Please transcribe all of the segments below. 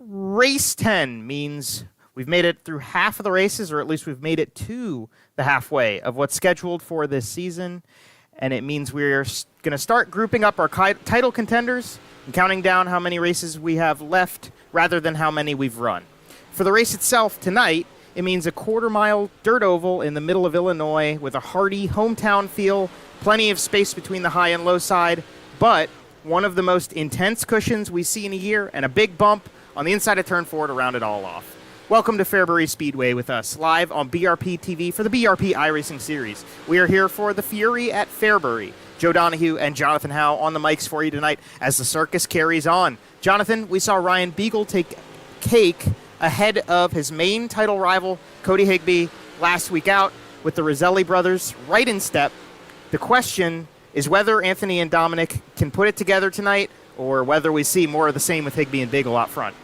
race 10 means we've made it through half of the races, or at least we've made it to the halfway of what's scheduled for this season. And it means we're going to start grouping up our title contenders and counting down how many races we have left rather than how many we've run. For the race itself tonight, it means a quarter-mile dirt oval in the middle of Illinois with a hearty hometown feel, plenty of space between the high and low side, but one of the most intense cushions we see in a year and a big bump on the inside of Turn 4 to round it all off. Welcome to Fairbury Speedway with us, live on BRPtv for the BRP iRacing series. We are here for the Fury at Fairbury. Joe Donahue and Jonathan Howe on the mics for you tonight as the circus carries on. Jonathan, we saw Ryan Beagle take cake ahead of his main title rival, Cody Higbee, last week out with the Roselli brothers right in step. The question is whether Anthony and Dominic can put it together tonight or whether we see more of the same with Higbee and Beagle out front.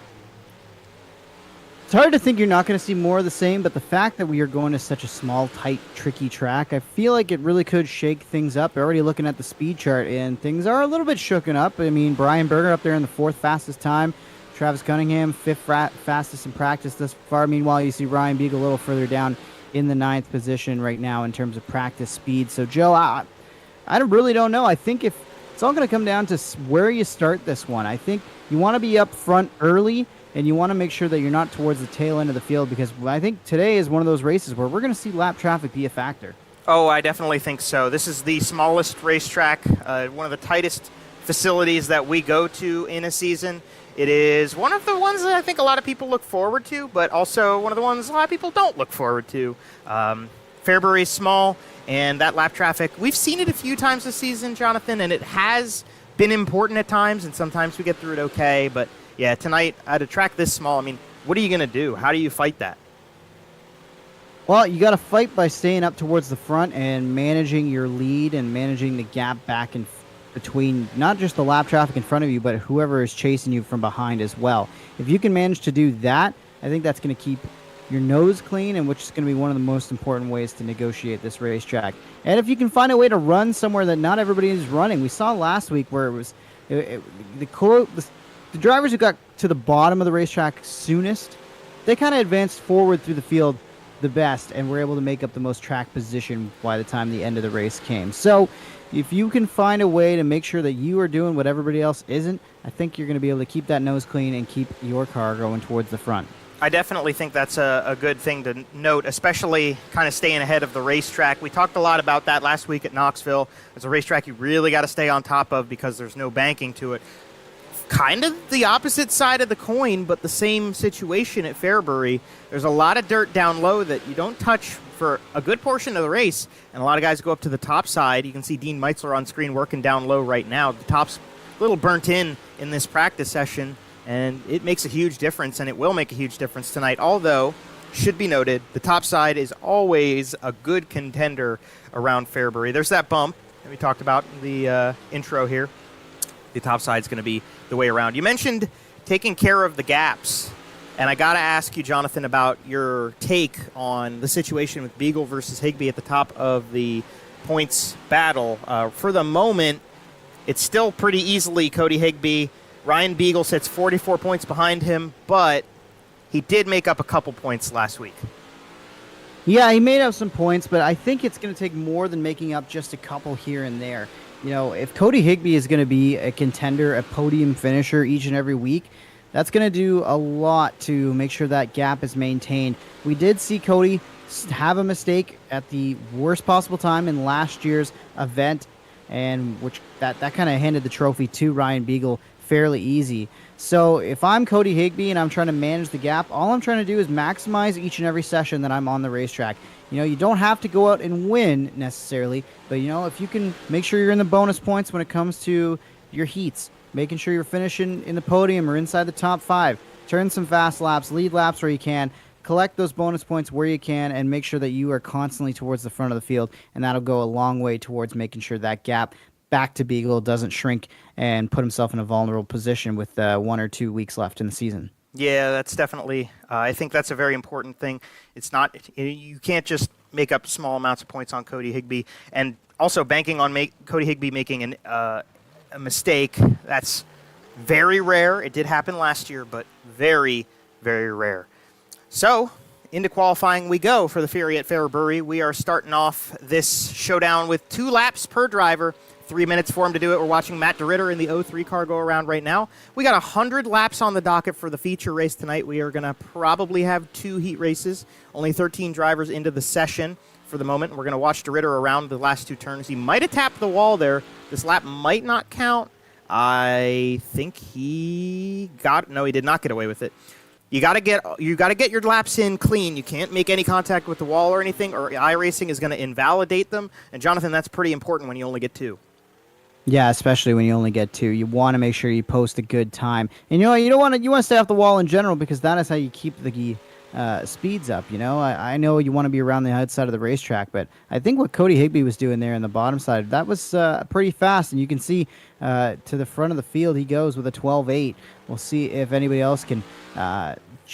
It's hard to think you're not going to see more of the same, but the fact that we are going to such a small, tight, tricky track, I feel like it really could shake things up. We're already looking at the speed chart, and things are a little bit shooken up. I mean, Brian Berger up there in the 4th fastest time. Travis Cunningham, 5th fastest in practice thus far. Meanwhile, you see Ryan Beagle a little further down in the 9th position right now in terms of practice speed. So, Joe, I really don't know. I think if it's all going to come down to where you start this one. I think you want to be up front early, and you want to make sure that you're not towards the tail end of the field, because I think today is one of those races where we're going to see lap traffic be a factor. Oh, I definitely think so. This is the smallest racetrack, one of the tightest facilities that we go to in a season. It is one of the ones that I think a lot of people look forward to, but also one of the ones a lot of people don't look forward to. Fairbury is small, and that lap traffic, we've seen it a few times this season, Jonathan, and it has been important at times, and sometimes we get through it okay, but yeah, tonight, at a track this small, I mean, what are you going to do? How do you fight that? Well, you got to fight by staying up towards the front and managing your lead and managing the gap back and between not just the lap traffic in front of you, but whoever is chasing you from behind as well. If you can manage to do that, I think that's going to keep your nose clean, and which is going to be one of the most important ways to negotiate this racetrack. And if you can find a way to run somewhere that not everybody is running. We saw last week where it was the drivers who got to the bottom of the racetrack soonest, they kind of advanced forward through the field the best and were able to make up the most track position by the time the end of the race came. So if you can find a way to make sure that you are doing what everybody else isn't, I think you're going to be able to keep that nose clean and keep your car going towards the front. I definitely think that's a good thing to note, especially kind of staying ahead of the racetrack. We talked a lot about that last week at Knoxville. It's a racetrack you really got to stay on top of because there's no banking to it. Kind of the opposite side of the coin, but the same situation at Fairbury. There's a lot of dirt down low that you don't touch for a good portion of the race, and a lot of guys go up to the top side. You can see Dean Meitzler on screen working down low right now. The top's a little burnt in this practice session, and it makes a huge difference, and it will make a huge difference tonight. Although, should be noted, the top side is always a good contender around Fairbury. There's that bump that we talked about in the intro here. The top side is going to be the way around. You mentioned taking care of the gaps, and I got to ask you, Jonathan, about your take on the situation with Beagle versus Higbee at the top of the points battle. For the moment, it's still pretty easily Cody Higbee. Ryan Beagle sits 44 points behind him, but he did make up a couple points last week. Yeah, he made up some points, but I think it's going to take more than making up just a couple here and there. You know, if Cody Higbee is going to be a contender, a podium finisher each and every week, that's going to do a lot to make sure that gap is maintained. We did see Cody have a mistake at the worst possible time in last year's event, and which that kind of handed the trophy to Ryan Beagle fairly easy. So if I'm Cody Higbee and I'm trying to manage the gap, all I'm trying to do is maximize each and every session that I'm on the racetrack. You know, you don't have to go out and win necessarily, but, you know, if you can make sure you're in the bonus points when it comes to your heats, making sure you're finishing in the podium or inside the top 5, turn some fast laps, lead laps where you can, collect those bonus points where you can, and make sure that you are constantly towards the front of the field, and that'll go a long way towards making sure that gap back to Beagle doesn't shrink and put himself in a vulnerable position with 1 or 2 weeks left in the season. Yeah, that's definitely, I think that's a very important thing. It's not, you can't just make up small amounts of points on Cody Higbee, and also banking on Cody Higbee making a mistake, that's Very rare. It did happen last year, but very, very rare. So, into qualifying we go for the Fury at Fairbury. We are starting off this showdown with 2 laps per driver. 3 minutes for him to do it. We're watching Matt DeRitter in the 03 car go around right now. We got 100 laps on the docket for the feature race tonight. We are going to probably have 2 heat races. Only 13 drivers into the session for the moment. We're going to watch DeRitter around the last 2 turns. He might have tapped the wall there. This lap might not count. I think he got... No, he did not get away with it. You got to get your laps in clean. You can't make any contact with the wall or anything, or iRacing is going to invalidate them. And Jonathan, that's pretty important when you only get 2. Yeah, especially when you only get 2. You want to make sure you post a good time. And you want to stay off the wall in general, because that is how you keep the speeds up. I know you want to be around the outside of the racetrack, but I think what Cody Higbee was doing there in the bottom side, that was pretty fast. And you can see to the front of the field, he goes with a 12.8. We'll see if anybody else can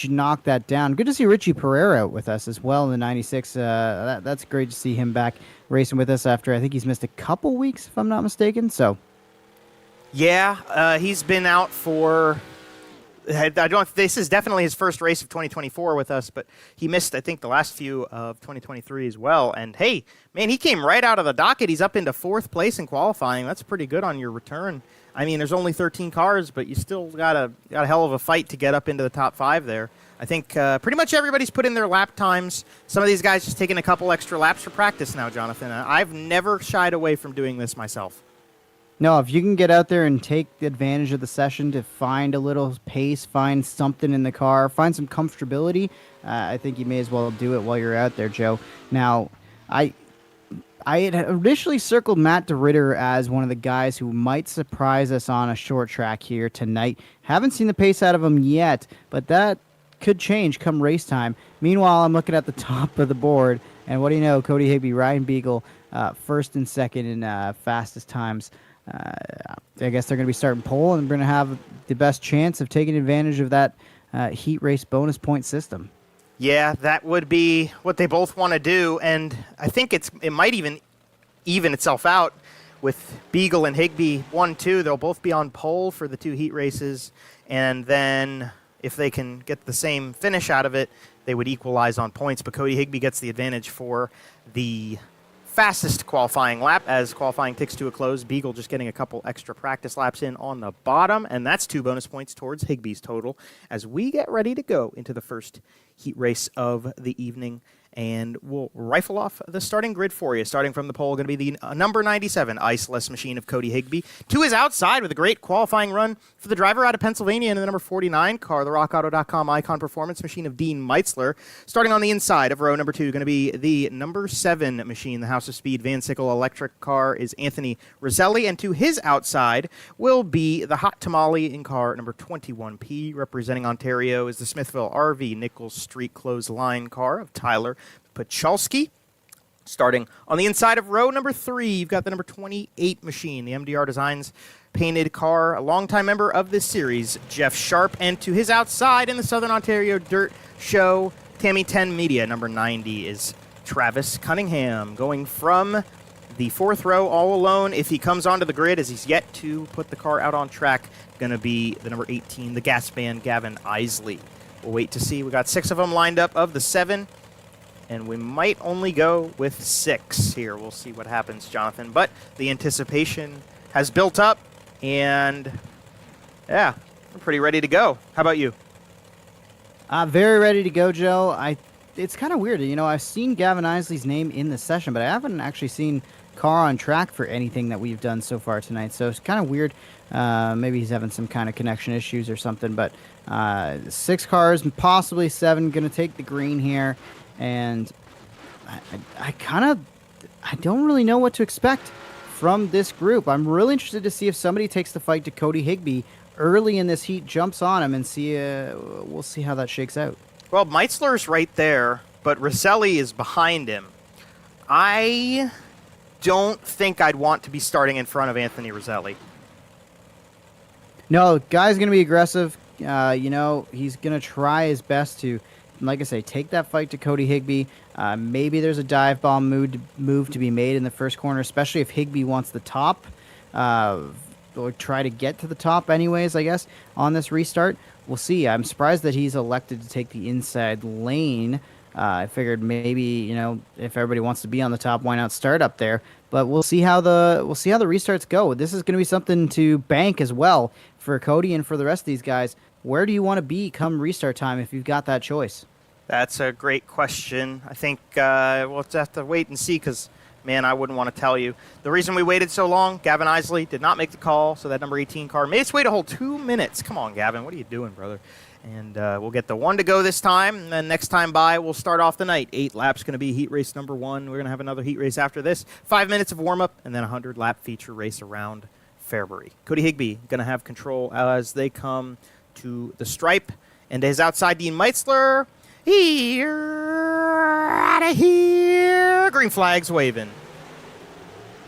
knock that down. Good to see Richie Pereira with us as well in the 96. That's great to see him back racing with us after I think he's missed a couple weeks, if I'm not mistaken. So, yeah, he's been out for. This is definitely his first race of 2024 with us, but he missed, I think, the last few of 2023 as well. And hey, man, he came right out of the docket. He's up into 4th place in qualifying. That's pretty good on your return. I mean, there's only 13 cars, but you still got a hell of a fight to get up into the top 5 there. I think pretty much everybody's put in their lap times. Some of these guys just taking a couple extra laps for practice now, Jonathan. I've never shied away from doing this myself. No, if you can get out there and take advantage of the session to find a little pace, find something in the car, find some comfortability, I think you may as well do it while you're out there, Joe. Now, I had initially circled Matt DeRitter as one of the guys who might surprise us on a short track here tonight. Haven't seen the pace out of him yet, but that could change come race time. Meanwhile, I'm looking at the top of the board, and what do you know? Cody Higbee, Ryan Beagle, 1st and 2nd in fastest times. I guess they're going to be starting pole, and we're going to have the best chance of taking advantage of that heat race bonus point system. Yeah, that would be what they both want to do, and I think it might even itself out with Beagle and Higbee 1-2. They'll both be on pole for the 2 heat races, and then if they can get the same finish out of it, they would equalize on points. But Cody Higbee gets the advantage for the fastest qualifying lap as qualifying ticks to a close. Beagle just getting a couple extra practice laps in on the bottom, and that's 2 bonus points towards Higbee's total as we get ready to go into the first heat race of the evening. And we'll rifle off the starting grid for you. Starting from the pole, going to be the number 97 Iceless machine of Cody Higbee. To his outside with a great qualifying run for the driver out of Pennsylvania in the number 49 car, the RockAuto.com Icon Performance machine of Dean Meitzler. Starting on the inside of row number 2, going to be the number 7 machine, the House of Speed Van Sickle electric car, is Anthony Roselli. And to his outside will be the Hot Tamale in car number 21P. Representing Ontario is the Smithville RV Nichols Street Clothesline car of Tyler Pachalski. Starting on the inside of row number 3, you've got the number 28 machine, the MDR Designs painted car, a longtime member of this series, Jeff Sharp. And to his outside in the Southern Ontario Dirt Show, Tammy 10 Media, number 90, is Travis Cunningham. Going from the 4th row all alone, if he comes onto the grid, as he's yet to put the car out on track, going to be the number 18, the gas band, Gavin Isley. We'll wait to see. We got 6 of them lined up of the 7. And we might only go with 6 here. We'll see what happens, Jonathan. But the anticipation has built up, and yeah, we're pretty ready to go. How about you? Very ready to go, Joe. It's kind of weird. I've seen Gavin Isley's name in the session, but I haven't actually seen car on track for anything that we've done so far tonight. So it's kind of weird. Maybe he's having some kind of connection issues or something. But 6 cars, possibly 7, going to take the green here. And I don't really know what to expect from this group. I'm really interested to see if somebody takes the fight to Cody Higbee early in this heat, jumps on him, and we'll see how that shakes out. Well, Meitzler's right there, but Roselli is behind him. I don't think I'd want to be starting in front of Anthony Roselli. No, guy's going to be aggressive. He's going to try his best to, like I say, take that fight to Cody Higbee. Maybe there's a dive bomb move to be made in the first corner, especially if Higbee wants the top. or try to get to the top anyways, I guess, on this restart. We'll see. I'm surprised that he's elected to take the inside lane. I figured maybe, you know, if everybody wants to be on the top, why not start up there? But we'll see how the restarts go. This is going to be something to bank as well for Cody and for the rest of these guys. Where do you want to be come restart time if you've got that choice? That's a great question. I think we'll have to wait and see because, man, I wouldn't want to tell you. The reason we waited so long, Gavin Isley did not make the call, so that number 18 car made its way to whole 2 minutes. Come on, Gavin. What are you doing, brother? And we'll get the 1 to go this time, and then next time by, we'll start off the night. 8 laps going to be heat race number 1. We're going to have another heat race after this. 5 minutes of warm-up, and then a 100-lap feature race around Fairbury. Cody Higbee going to have control as they come to the stripe. And his outside Dean Meitzler, here, out of here. Green flag's waving.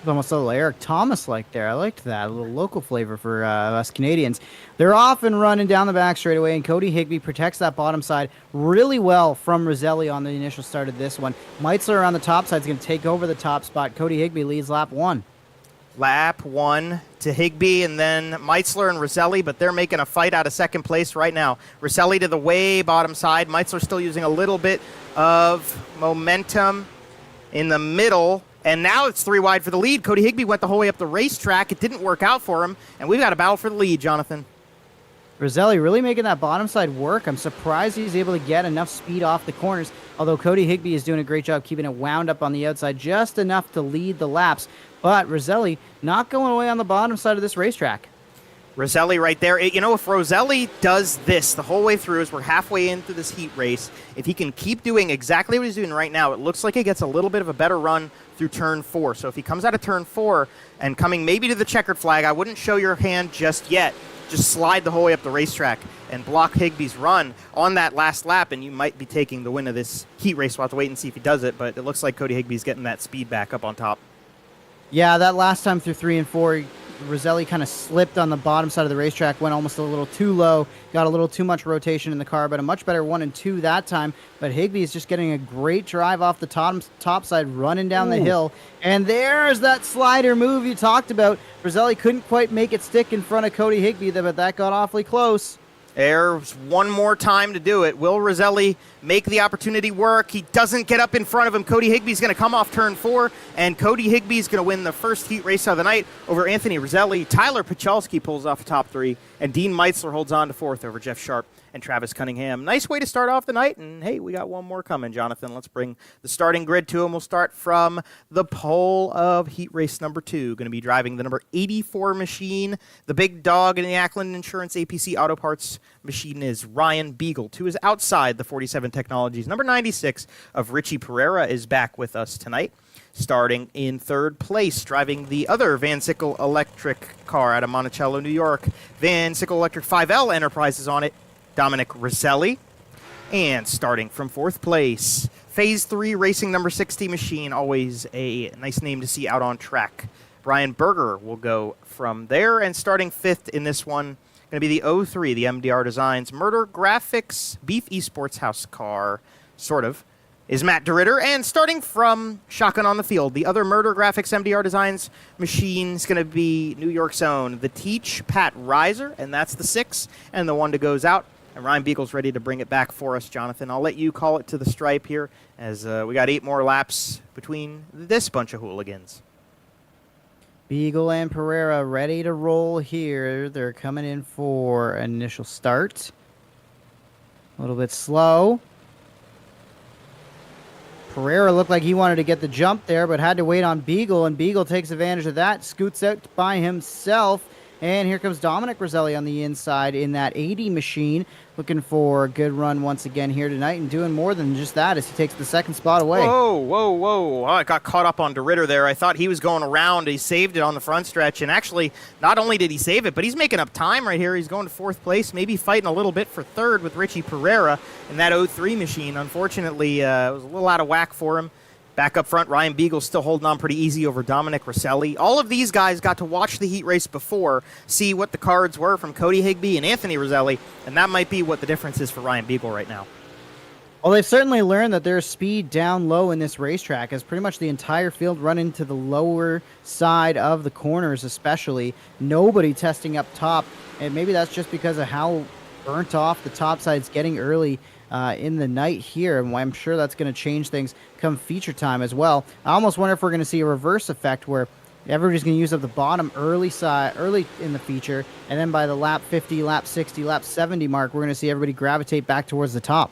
Almost a little Eric Thomas like there. I liked that. A little local flavor for us Canadians. They're off and running down the back straightaway, and Cody Higbee protects that bottom side really well from Roselli on the initial start of this one. Meitzler on the top side is going to take over the top spot. Cody Higbee leads lap 1. Lap 1 to Higbee, and then Meitzler and Roselli, but they're making a fight out of second place right now. Roselli to the way bottom side. Meitzler still using a little bit of momentum in the middle. And now it's 3 wide for the lead. Cody Higbee went the whole way up the racetrack. It didn't work out for him, and we've got a battle for the lead, Jonathan. Roselli really making that bottom side work. I'm surprised he's able to get enough speed off the corners, although Cody Higbee is doing a great job keeping it wound up on the outside, just enough to lead the laps. But Roselli not going away on the bottom side of this racetrack. Roselli right there. You know, if Roselli does this the whole way through as we're halfway into this heat race, if he can keep doing exactly what he's doing right now, it looks like he gets a little bit of a better run through turn 4. So if he comes out of turn 4 and coming maybe to the checkered flag, I wouldn't show your hand just yet. Just slide the whole way up the racetrack and block Higbee's run on that last lap, and you might be taking the win of this heat race. We'll have to wait and see if he does it, but it looks like Cody Higbee's getting that speed back up on top. Yeah, that last time through 3 and 4, Roselli kind of slipped on the bottom side of the racetrack, went almost a little too low, got a little too much rotation in the car, but a much better 1 and 2 that time. But Higbee is just getting a great drive off the top side, running down the hill. And there's that slider move you talked about. Roselli couldn't quite make it stick in front of Cody Higbee, but that got awfully close. There's one more time to do it. Will Roselli make the opportunity work? He doesn't get up in front of him. Cody Higbee's going to come off turn 4, and Cody Higbee's going to win the first heat race of the night over Anthony Roselli. Tyler Pachalski pulls off the top 3, and Dean Meitzler holds on to 4th over Jeff Sharp and Travis Cunningham. Nice way to start off the night, and hey, we got one more coming, Jonathan. Let's bring the starting grid to him. We'll start from the pole of heat race number 2. Going to be driving the number 84 machine. The big dog in the Ackland Insurance APC Auto Parts machine is Ryan Beagle. To his outside, the 47 Technologies. Number 96 of Richie Pereira is back with us tonight. Starting in 3rd place, driving the other Van Sickle electric car out of Monticello, New York. Van Sickle Electric 5L Enterprises on it. Dominic Roselli. And starting from 4th place, Phase 3 Racing number 60 machine, always a nice name to see out on track. Brian Berger will go from there, and starting 5th in this one, going to be the 03, the MDR Designs Murder Graphics Beef Esports House car, sort of, is Matt DeRitter. And starting from shotgun on the field, the other Murder Graphics MDR Designs machine is going to be New York's own, the Teach Pat Reiser, and that's the 6, and the 1 to goes out. And Ryan Beagle's ready to bring it back for us, Jonathan. I'll let you call it to the stripe here as we got 8 more laps between this bunch of hooligans. Beagle and Pereira ready to roll here. They're coming in for an initial start. A little bit slow. Pereira looked like he wanted to get the jump there, but had to wait on Beagle, and Beagle takes advantage of that, scoots out by himself. And here comes Dominic Roselli on the inside in that 80 machine, looking for a good run once again here tonight, and doing more than just that as he takes the 2nd spot away. Whoa. I got caught up on DeRitter there. I thought he was going around. He saved it on the front stretch, and actually, not only did he save it, but he's making up time right here. He's going to 4th place, maybe fighting a little bit for 3rd with Richie Pereira in that 03 machine. Unfortunately, it was a little out of whack for him. Back up front, Ryan Beagle's still holding on pretty easy over Dominic Roselli. All of these guys got to watch the heat race before, see what the cards were from Cody Higbee and Anthony Roselli, and that might be what the difference is for Ryan Beagle right now. Well, they've certainly learned that there's speed down low in this racetrack, as pretty much the entire field run into the lower side of the corners, especially. Nobody testing up top, and maybe that's just because of how burnt off the top side's getting early in the night here, and I'm sure that's going to change things come feature time as well. I almost wonder if we're going to see a reverse effect where everybody's going to use up the bottom early in the feature, and then by the lap 50, lap 60, lap 70 mark, we're going to see everybody gravitate back towards the top.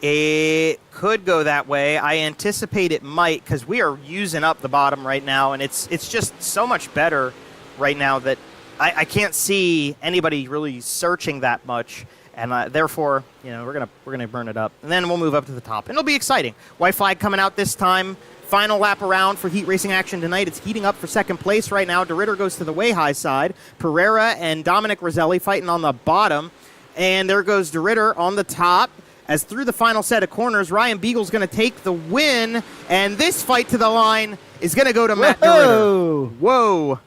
It could go that way. I anticipate it might, because we are using up the bottom right now, and it's just so much better right now that I can't see anybody really searching that much, and therefore, we're gonna burn it up, and then we'll move up to the top, and it'll be exciting. White flag coming out this time. Final lap around for heat racing action tonight. It's heating up for second place right now. DeRitter goes to the way high side. Pereira and Dominic Roselli fighting on the bottom, and there goes DeRitter on the top. As through the final set of corners, Ryan Beagle's going to take the win, and this fight to the line is going to go to Matt DeRitter. Whoa.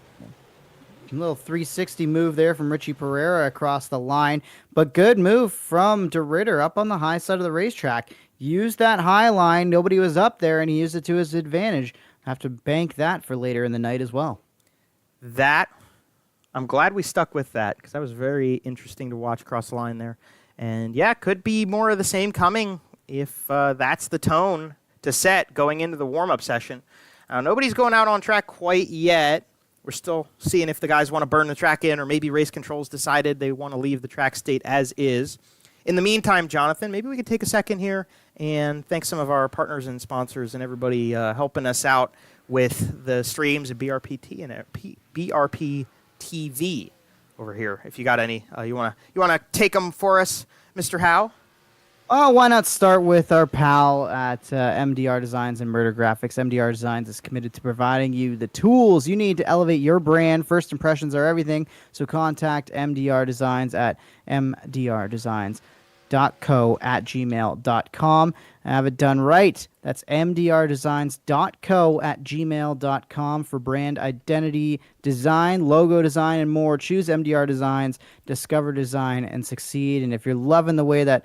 A little 360 move there from Richie Pereira across the line, but good move from DeRitter up on the high side of the racetrack. Used that high line. Nobody was up there, and he used it to his advantage. Have to bank that for later in the night as well. I'm glad we stuck with that, because that was very interesting to watch across the line there. And yeah, could be more of the same coming if that's the tone to set going into the warm-up session. Nobody's going out on track quite yet. We're still seeing if the guys want to burn the track in, or maybe race controls decided they want to leave the track state as is. In the meantime, Jonathan, maybe we could take a second here and thank some of our partners and sponsors and everybody helping us out with the streams of BRPT and BRPtv. Over here, if you got any, you wanna take them for us, Mr. Howe? Oh, why not start with our pal at MDR Designs and Murder Graphics. MDR Designs is committed to providing you the tools you need to elevate your brand. First impressions are everything, so contact MDR Designs at mdrdesigns.co@gmail.com. Have it done right. That's mdrdesigns.co@gmail.com for brand identity design, logo design, and more. Choose MDR Designs, discover design, and succeed. And if you're loving the way that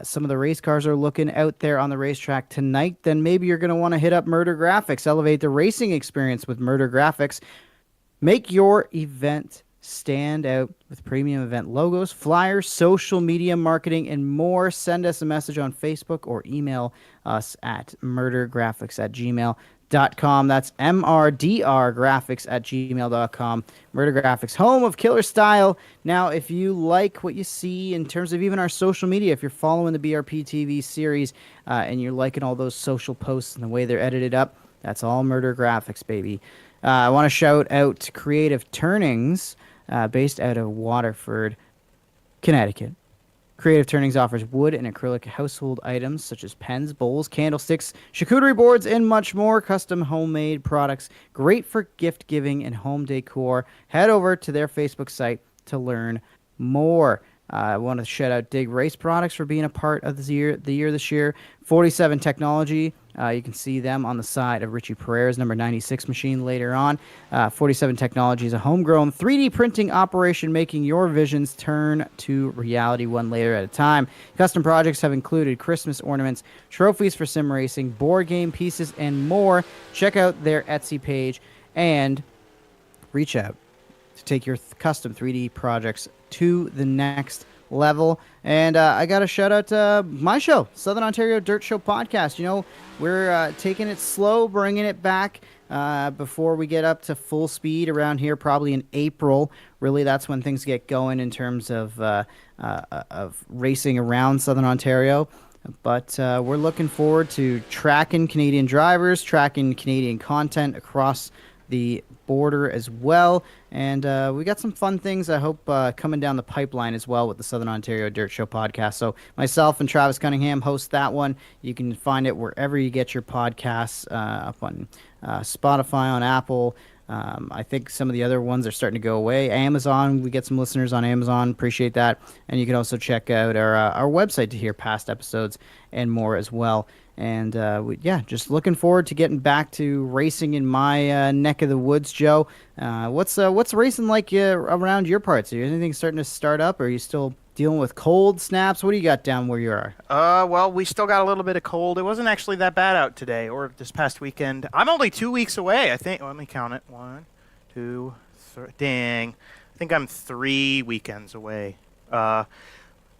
some of the race cars are looking out there on the racetrack tonight, then maybe you're going to want to hit up Murder Graphics. Elevate the racing experience with Murder Graphics. Make your event stand out with premium event logos, flyers, social media marketing, and more. Send us a message on Facebook or email us at murdergraphics@gmail.com. That's mrdrgraphics@gmail.com. Murder Graphics, home of killer style. Now, if you like what you see in terms of even our social media, if you're following the BRP TV series and you're liking all those social posts and the way they're edited up, that's all Murder Graphics, baby. I want to shout out to Creative Turnings, based out of Waterford, Connecticut. Creative Turnings offers wood and acrylic household items such as pens, bowls, candlesticks, charcuterie boards, and much more. Custom homemade products, great for gift giving and home decor. Head over to their Facebook site to learn more. I want to shout out Dig Race Products for being a part of the year this year. 47 Technology. You can see them on the side of Richie Pereira's number 96 machine later on. 47 Technology is a homegrown 3D printing operation making your visions turn to reality one layer at a time. Custom projects have included Christmas ornaments, trophies for sim racing, board game pieces, and more. Check out their Etsy page and reach out to take your custom 3D projects to the next level. And I got to shout out to my show, Southern Ontario Dirt Show Podcast. We're taking it slow, bringing it back before we get up to full speed around here, probably in April. Really, that's when things get going in terms of racing around Southern Ontario. But we're looking forward to tracking Canadian drivers, tracking Canadian content across the border as well. And we got some fun things, I hope, coming down the pipeline as well with the Southern Ontario Dirt Show podcast. So myself and Travis Cunningham host that one. You can find it wherever you get your podcasts, up on Spotify, on Apple. I think some of the other ones are starting to go away. Amazon, we get some listeners on Amazon. Appreciate that. And you can also check out our website to hear past episodes and more as well. And just looking forward to getting back to racing in my neck of the woods, Joe. What's racing like around your parts? Are anything starting to start up, or are you still dealing with cold snaps? What do you got down where you are? Well, we still got a little bit of cold. It wasn't actually that bad out today or this past weekend. I'm only 2 weeks away, I think. Let me count it. 1, 2, 3. Dang. I think I'm 3 weekends away.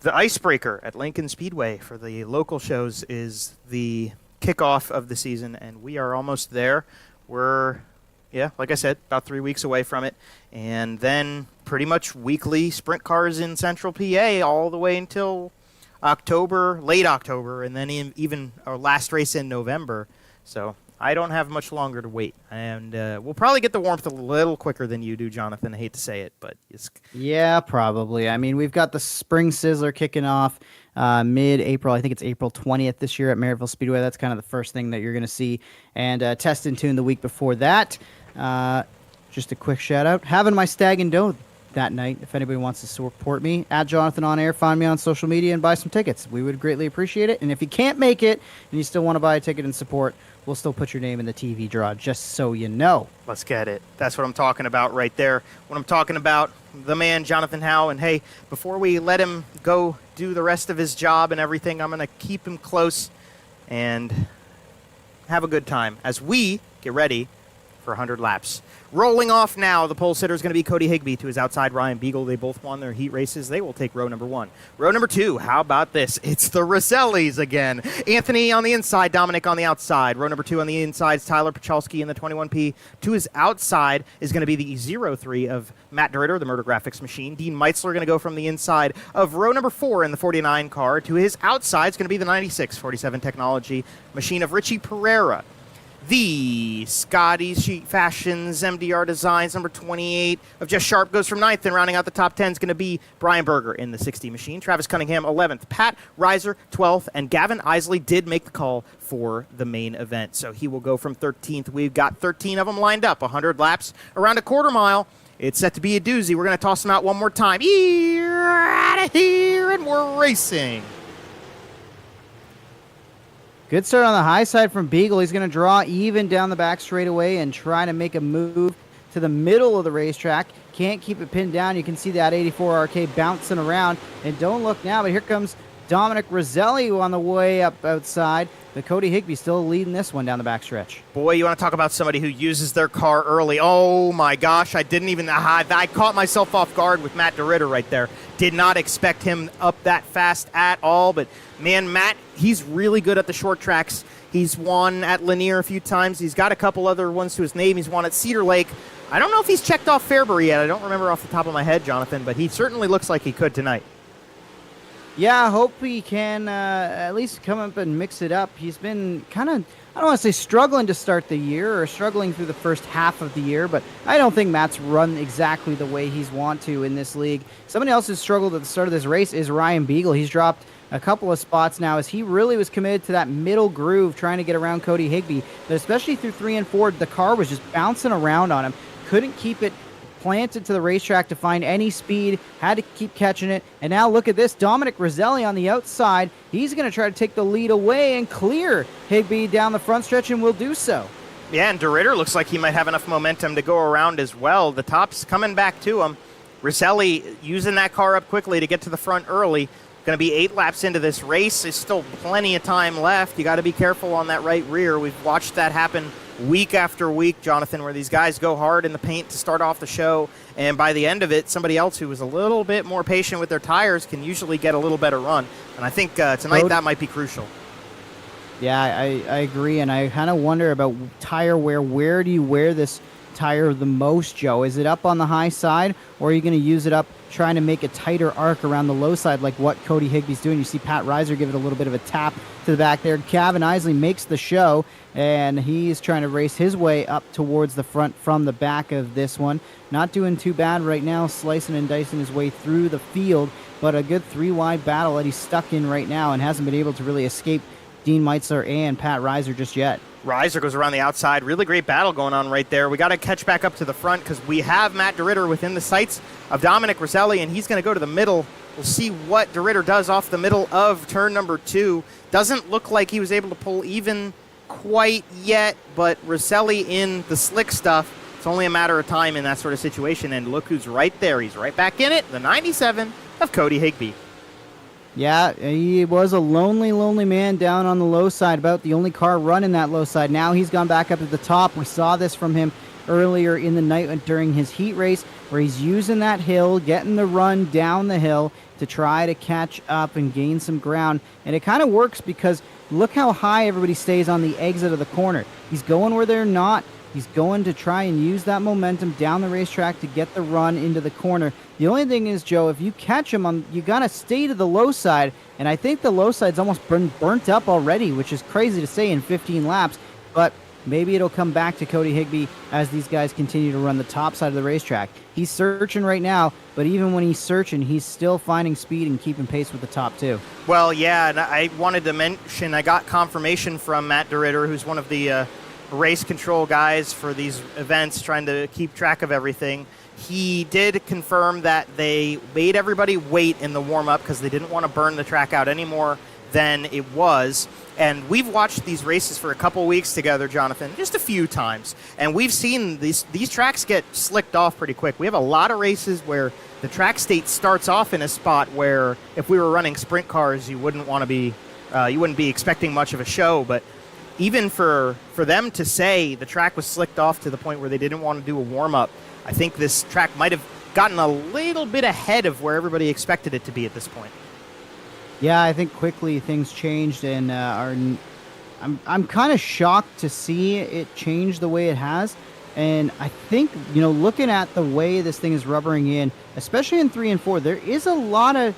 The Icebreaker at Lincoln Speedway for the local shows is the kickoff of the season, and we are almost there. We're, like I said, about 3 weeks away from it. And then pretty much weekly sprint cars in Central PA all the way until October, late October, and then even our last race in November. So I don't have much longer to wait. And we'll probably get the warmth a little quicker than you do, Jonathan. I hate to say it, but it's... Yeah, probably. I mean, we've got the Spring Sizzler kicking off mid-April. I think it's April 20th this year at Maryville Speedway. That's kind of the first thing that you're going to see. And Test and Tune the week before that. Just a quick shout-out. Having my Stag and Doe that night. If anybody wants to support me, at Jonathan on Air, find me on social media and buy some tickets. We would greatly appreciate it. And if you can't make it and you still want to buy a ticket and support, we'll still put your name in the TV draw, just so you know. Let's get it. That's what I'm talking about right there. What I'm talking about, the man, Jonathan Howe. And hey, before we let him go do the rest of his job and everything, I'm going to keep him close and have a good time as we get ready for 100 laps. Rolling off now, the pole sitter is going to be Cody Higbee. To his outside, Ryan Beagle. They both won their heat races. They will take row number 1. Row number 2, how about this? It's the Rosellis again. Anthony on the inside, Dominic on the outside. Row number 2 on the inside is Tyler Pachalski in the 21P. To his outside is going to be the 03 of Matt DeRitter, the Murder Graphics machine. Dean Meitzler going to go from the inside of row number 4 in the 49 car. To his outside is going to be the 96 47 Technology machine of Richie Pereira. The Scotty Sheet Fashions MDR Designs number 28 of Jess Sharp goes from 9th, and rounding out the top 10 is going to be Brian Berger in the 60 machine. Travis Cunningham 11th, Pat Reiser 12th, and Gavin Isley did make the call for the main event, so he will go from 13th. We've got 13 of them lined up, 100 laps around a quarter mile. It's set to be a doozy. We're going to toss them out one more time. You're out of here, and we're racing. Good start on the high side from Beagle. He's going to draw even down the back straightaway and try to make a move to the middle of the racetrack. Can't keep it pinned down. You can see that 84 RK bouncing around. And don't look now, but here comes Dominic Roselli on the way up outside. But Cody Higbee still leading this one down the backstretch. Boy, you want to talk about somebody who uses their car early. Oh, my gosh. I didn't even... I caught myself off guard with Matt DeRitter right there. Did not expect him up that fast at all. But, man, Matt, he's really good at the short tracks. He's won at Lanier a few times. He's got a couple other ones to his name. He's won at Cedar Lake. I don't know if he's checked off Fairbury yet. I don't remember off the top of my head, Jonathan, but he certainly looks like he could tonight. Yeah, I hope he can at least come up and mix it up. He's been kind of, I don't want to say struggling to start the year or struggling through the first half of the year, but I don't think Matt's run exactly the way he's want to in this league. Somebody else who's struggled at the start of this race is Ryan Beagle. He's dropped a couple of spots now as he really was committed to that middle groove trying to get around Cody Higbee, but especially through 3 and 4, the car was just bouncing around on him. Couldn't keep it planted to the racetrack to find any speed, had to keep catching it, and now look at this, Dominic Roselli on the outside. He's going to try to take the lead away and clear Higbee down the front stretch, and will do so. Yeah, and DeRitter looks like he might have enough momentum to go around as well. The top's coming back to him. Roselli using that car up quickly to get to the front early. Going to be 8 laps into this race. There's still plenty of time left. You got to be careful on that right rear. We've watched that happen week after week, Jonathan, where these guys go hard in the paint to start off the show, and by the end of it, somebody else who was a little bit more patient with their tires can usually get a little better run. And I think tonight that might be crucial. Yeah, I agree, and I kind of wonder about tire wear. Where do you wear this tire the most, Joe? Is it up on the high side, or are you going to use it up trying to make a tighter arc around the low side like what Cody Higbee's doing? You see Pat Reiser give it a little bit of a tap to the back there. Gavin Isley makes the show, and he's trying to race his way up towards the front from the back of this one. Not doing too bad right now, slicing and dicing his way through the field, but a good 3-wide battle that he's stuck in right now and hasn't been able to really escape Dean Meitzler and Pat Reiser just yet. Reiser goes around the outside. Really great battle going on right there. We got to catch back up to the front because we have Matt DeRitter within the sights of Dominic Roselli, and he's going to go to the middle We'll see what DeRitter does off the middle of turn number 2. Doesn't look like he was able to pull even quite yet, but Rosselli in the slick stuff. It's only a matter of time in that sort of situation, and look who's right there. He's right back in it, the 97 of Cody Higbee. Yeah, he was a lonely, lonely man down on the low side, about the only car running that low side. Now he's gone back up to the top. We saw this from him earlier in the night during his heat race, where he's using that hill, getting the run down the hill to try to catch up and gain some ground. And it kind of works because look how high everybody stays on the exit of the corner. He's going where they're not. He's going to try and use that momentum down the racetrack to get the run into the corner. The only thing is, Joe, if you catch him, you got to stay to the low side. And I think the low side's almost been burnt up already, which is crazy to say in 15 laps. But maybe it'll come back to Cody Higbee as these guys continue to run the top side of the racetrack. He's searching right now, but even when he's searching, he's still finding speed and keeping pace with the top two. Well, yeah, and I wanted to mention, I got confirmation from Matt DeRitter, who's one of the race control guys for these events, trying to keep track of everything. He did confirm that they made everybody wait in the warm-up because they didn't want to burn the track out any more than it was. And we've watched these races for a couple weeks together, Jonathan, just a few times. And we've seen these tracks get slicked off pretty quick. We have a lot of races where the track state starts off in a spot where if we were running sprint cars, you wouldn't want to be, you wouldn't be expecting much of a show. But even for them to say the track was slicked off to the point where they didn't want to do a warm-up, I think this track might have gotten a little bit ahead of where everybody expected it to be at this point. Yeah, I think quickly things changed, and I'm kind of shocked to see it change the way it has. And I think, looking at the way this thing is rubbering in, especially in 3 and 4, there is a lot of,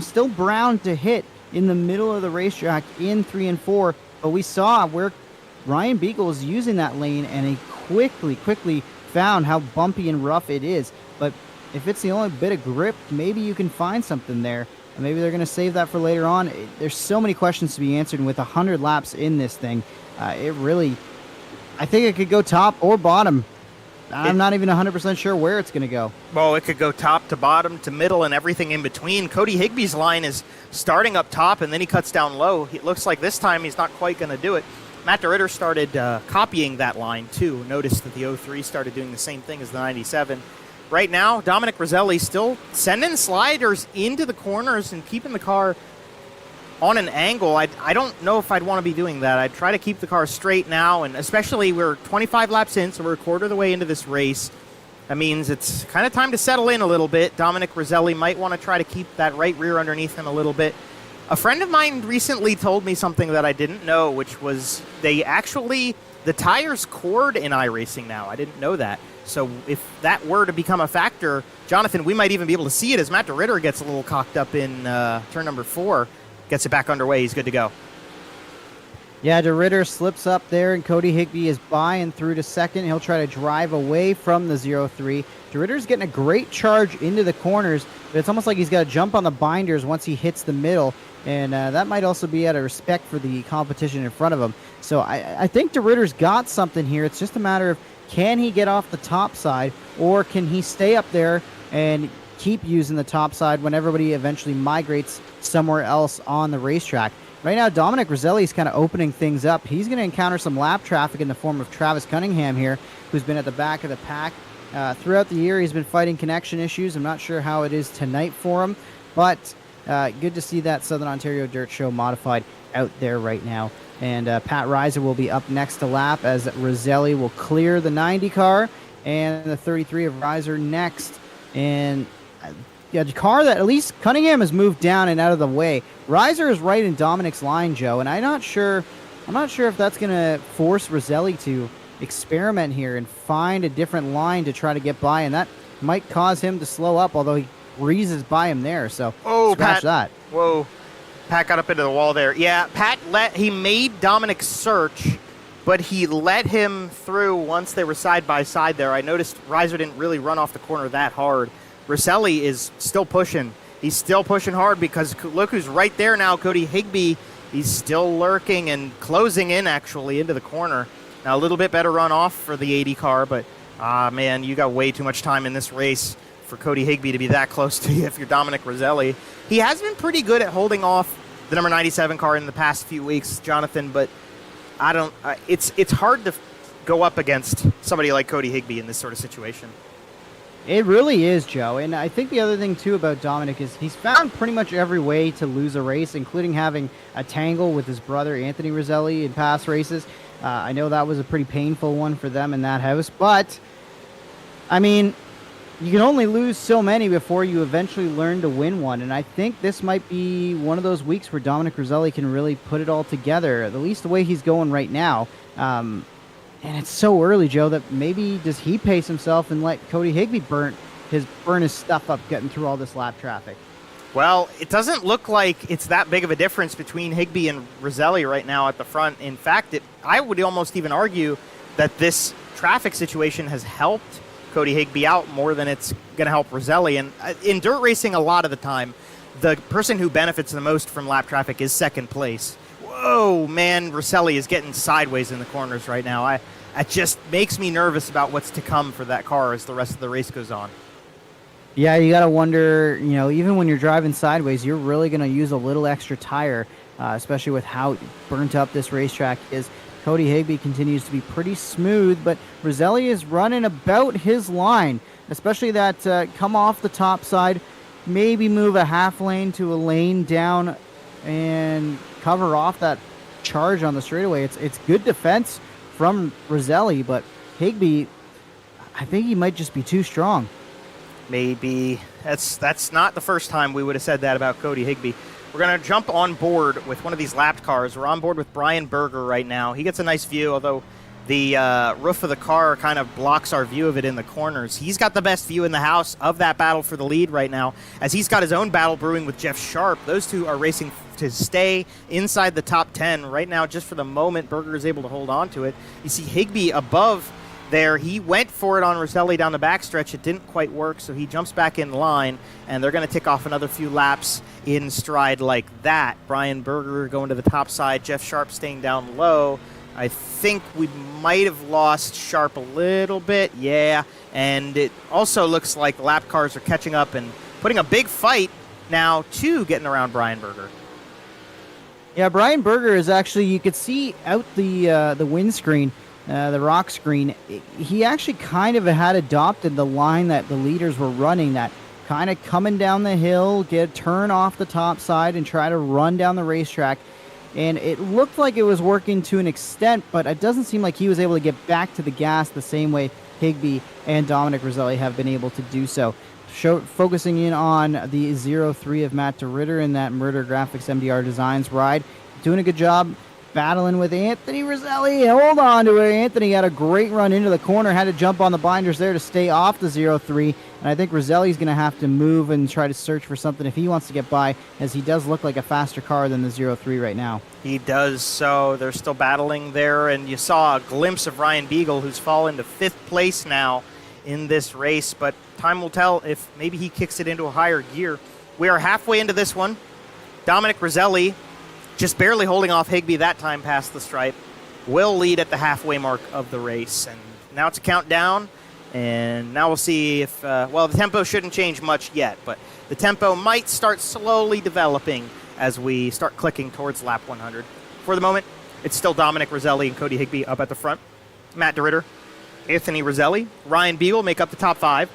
still brown to hit in the middle of the racetrack in 3 and 4. But we saw where Ryan Beagle is using that lane, and he quickly found how bumpy and rough it is. But if it's the only bit of grip, maybe you can find something there. And maybe they're going to save that for later on. There's so many questions to be answered, and with 100 laps in this thing, I think it could go top or bottom. I'm not even 100% sure where it's going to go. Well, it could go top to bottom to middle and everything in between. Cody Higbee's line is starting up top, and then he cuts down low. It looks like this time he's not quite going to do it. Matt DeRitter started copying that line, too. Noticed that the 03 started doing the same thing as the 97. Right now, Dominic Rosselli still sending sliders into the corners and keeping the car on an angle. I don't know if I'd want to be doing that. I'd try to keep the car straight now, and especially we're 25 laps in, so we're a quarter of the way into this race. That means it's kind of time to settle in a little bit. Dominic Rosselli might want to try to keep that right rear underneath him a little bit. A friend of mine recently told me something that I didn't know, which was the tires cord in iRacing now. I didn't know that. So if that were to become a factor, Jonathan, we might even be able to see it as Matt DeRitter gets a little cocked up in turn number 4. Gets it back underway. He's good to go. Yeah, DeRitter slips up there, and Cody Higbee is by and through to second. He'll try to drive away from the 0-3. DeRitter's getting a great charge into the corners, but it's almost like he's got to jump on the binders once he hits the middle, and that might also be out of respect for the competition in front of him. So I think DeRitter's got something here. It's just a matter of, can he get off the top side, or can he stay up there and keep using the top side when everybody eventually migrates somewhere else on the racetrack? Right now, Dominic Rosselli is kind of opening things up. He's going to encounter some lap traffic in the form of Travis Cunningham here, who's been at the back of the pack. Throughout the year, he's been fighting connection issues. I'm not sure how it is tonight for him, but good to see that Southern Ontario Dirt Show modified out there right now. And Pat Reiser will be up next to lap as Rosselli will clear the 90 car, and the 33 of Reiser next. And the car that at least Cunningham has moved down and out of the way. Reiser is right in Dominic's line, Joe, and I'm not sure if that's going to force Rosselli to experiment here and find a different line to try to get by, and that might cause him to slow up, although he breezes by him there. So scratch that. Whoa. Pat got up into the wall there. Yeah, he made Dominic search, but he let him through once they were side by side there. I noticed Reiser didn't really run off the corner that hard. Rosselli is still pushing. He's still pushing hard because look who's right there now, Cody Higbee. He's still lurking and closing in actually into the corner. Now a little bit better run off for the 80 car, but man, you got way too much time in this race for Cody Higbee to be that close to you if you're Dominic Roselli. He has been pretty good at holding off the number 97 car in the past few weeks, Jonathan, but I don't. It's hard to go up against somebody like Cody Higbee in this sort of situation. It really is, Joe. And I think the other thing, too, about Dominic is he's found pretty much every way to lose a race, including having a tangle with his brother, Anthony Roselli, in past races. I know that was a pretty painful one for them in that house. But, I mean, you can only lose so many before you eventually learn to win one. And I think this might be one of those weeks where Dominic Roselli can really put it all together, at least the way he's going right now. And it's so early, Joe, that maybe does he pace himself and let Cody Higbee burn his stuff up getting through all this lap traffic? Well, it doesn't look like it's that big of a difference between Higbee and Roselli right now at the front. In fact, I would almost even argue that this traffic situation has helped Cody Higbee out more than it's going to help Roselli. And in dirt racing, a lot of the time, the person who benefits the most from lap traffic is second place. Whoa, man, Roselli is getting sideways in the corners right now. It just makes me nervous about what's to come for that car as the rest of the race goes on. Yeah, you got to wonder, even when you're driving sideways, you're really going to use a little extra tire, especially with how burnt up this racetrack is. Cody Higbee continues to be pretty smooth, but Roselli is running about his line, especially that come off the top side, maybe move a half lane to a lane down and cover off that charge on the straightaway. It's good defense from Roselli, but Higbee, I think he might just be too strong. Maybe. That's not the first time we would have said that about Cody Higbee. We're going to jump on board with one of these lapped cars. We're on board with Brian Berger right now. He gets a nice view, although the roof of the car kind of blocks our view of it in the corners. He's got the best view in the house of that battle for the lead right now, as he's got his own battle brewing with Jeff Sharp. Those two are racing to stay inside the top 10 right now. Just for the moment, Berger is able to hold on to it. You see Higbee above there. He went for it on Roselli down the backstretch. It didn't quite work, so he jumps back in line, and they're going to tick off another few laps in stride like that. Brian Berger going to the top side, Jeff Sharp staying down low. I think we might have lost Sharp a little bit, yeah, and it also looks like the lap cars are catching up and putting a big fight now to getting around Brian Berger. Yeah, Brian Berger is actually, you could see out the windscreen, the rock screen, he actually kind of had adopted the line that the leaders were running, that kind of coming down the hill, turn off the top side and try to run down the racetrack. And it looked like it was working to an extent, but it doesn't seem like he was able to get back to the gas the same way Higbee and Dominic Roselli have been able to do so. Focusing in on the 0-3 of Matt DeRitter in that Murder Graphics MDR Designs ride. Doing a good job battling with Anthony Roselli. Hold on to it. Anthony had a great run into the corner, had to jump on the binders there to stay off the 0-3. And I think Roselli's going to have to move and try to search for something if he wants to get by, as he does look like a faster car than the 0-3 right now. He does, so they're still battling there. And you saw a glimpse of Ryan Beagle, who's fallen to 5th place now in this race. But time will tell if maybe he kicks it into a higher gear. We are halfway into this one. Dominic Roselli, just barely holding off Higbee that time past the stripe, will lead at the halfway mark of the race. And now it's a countdown, and now we'll see if, the tempo shouldn't change much yet, but the tempo might start slowly developing as we start clicking towards lap 100. For the moment, it's still Dominic Roselli and Cody Higbee up at the front. Matt DeRitter, Anthony Roselli, Ryan Beagle make up the top 5.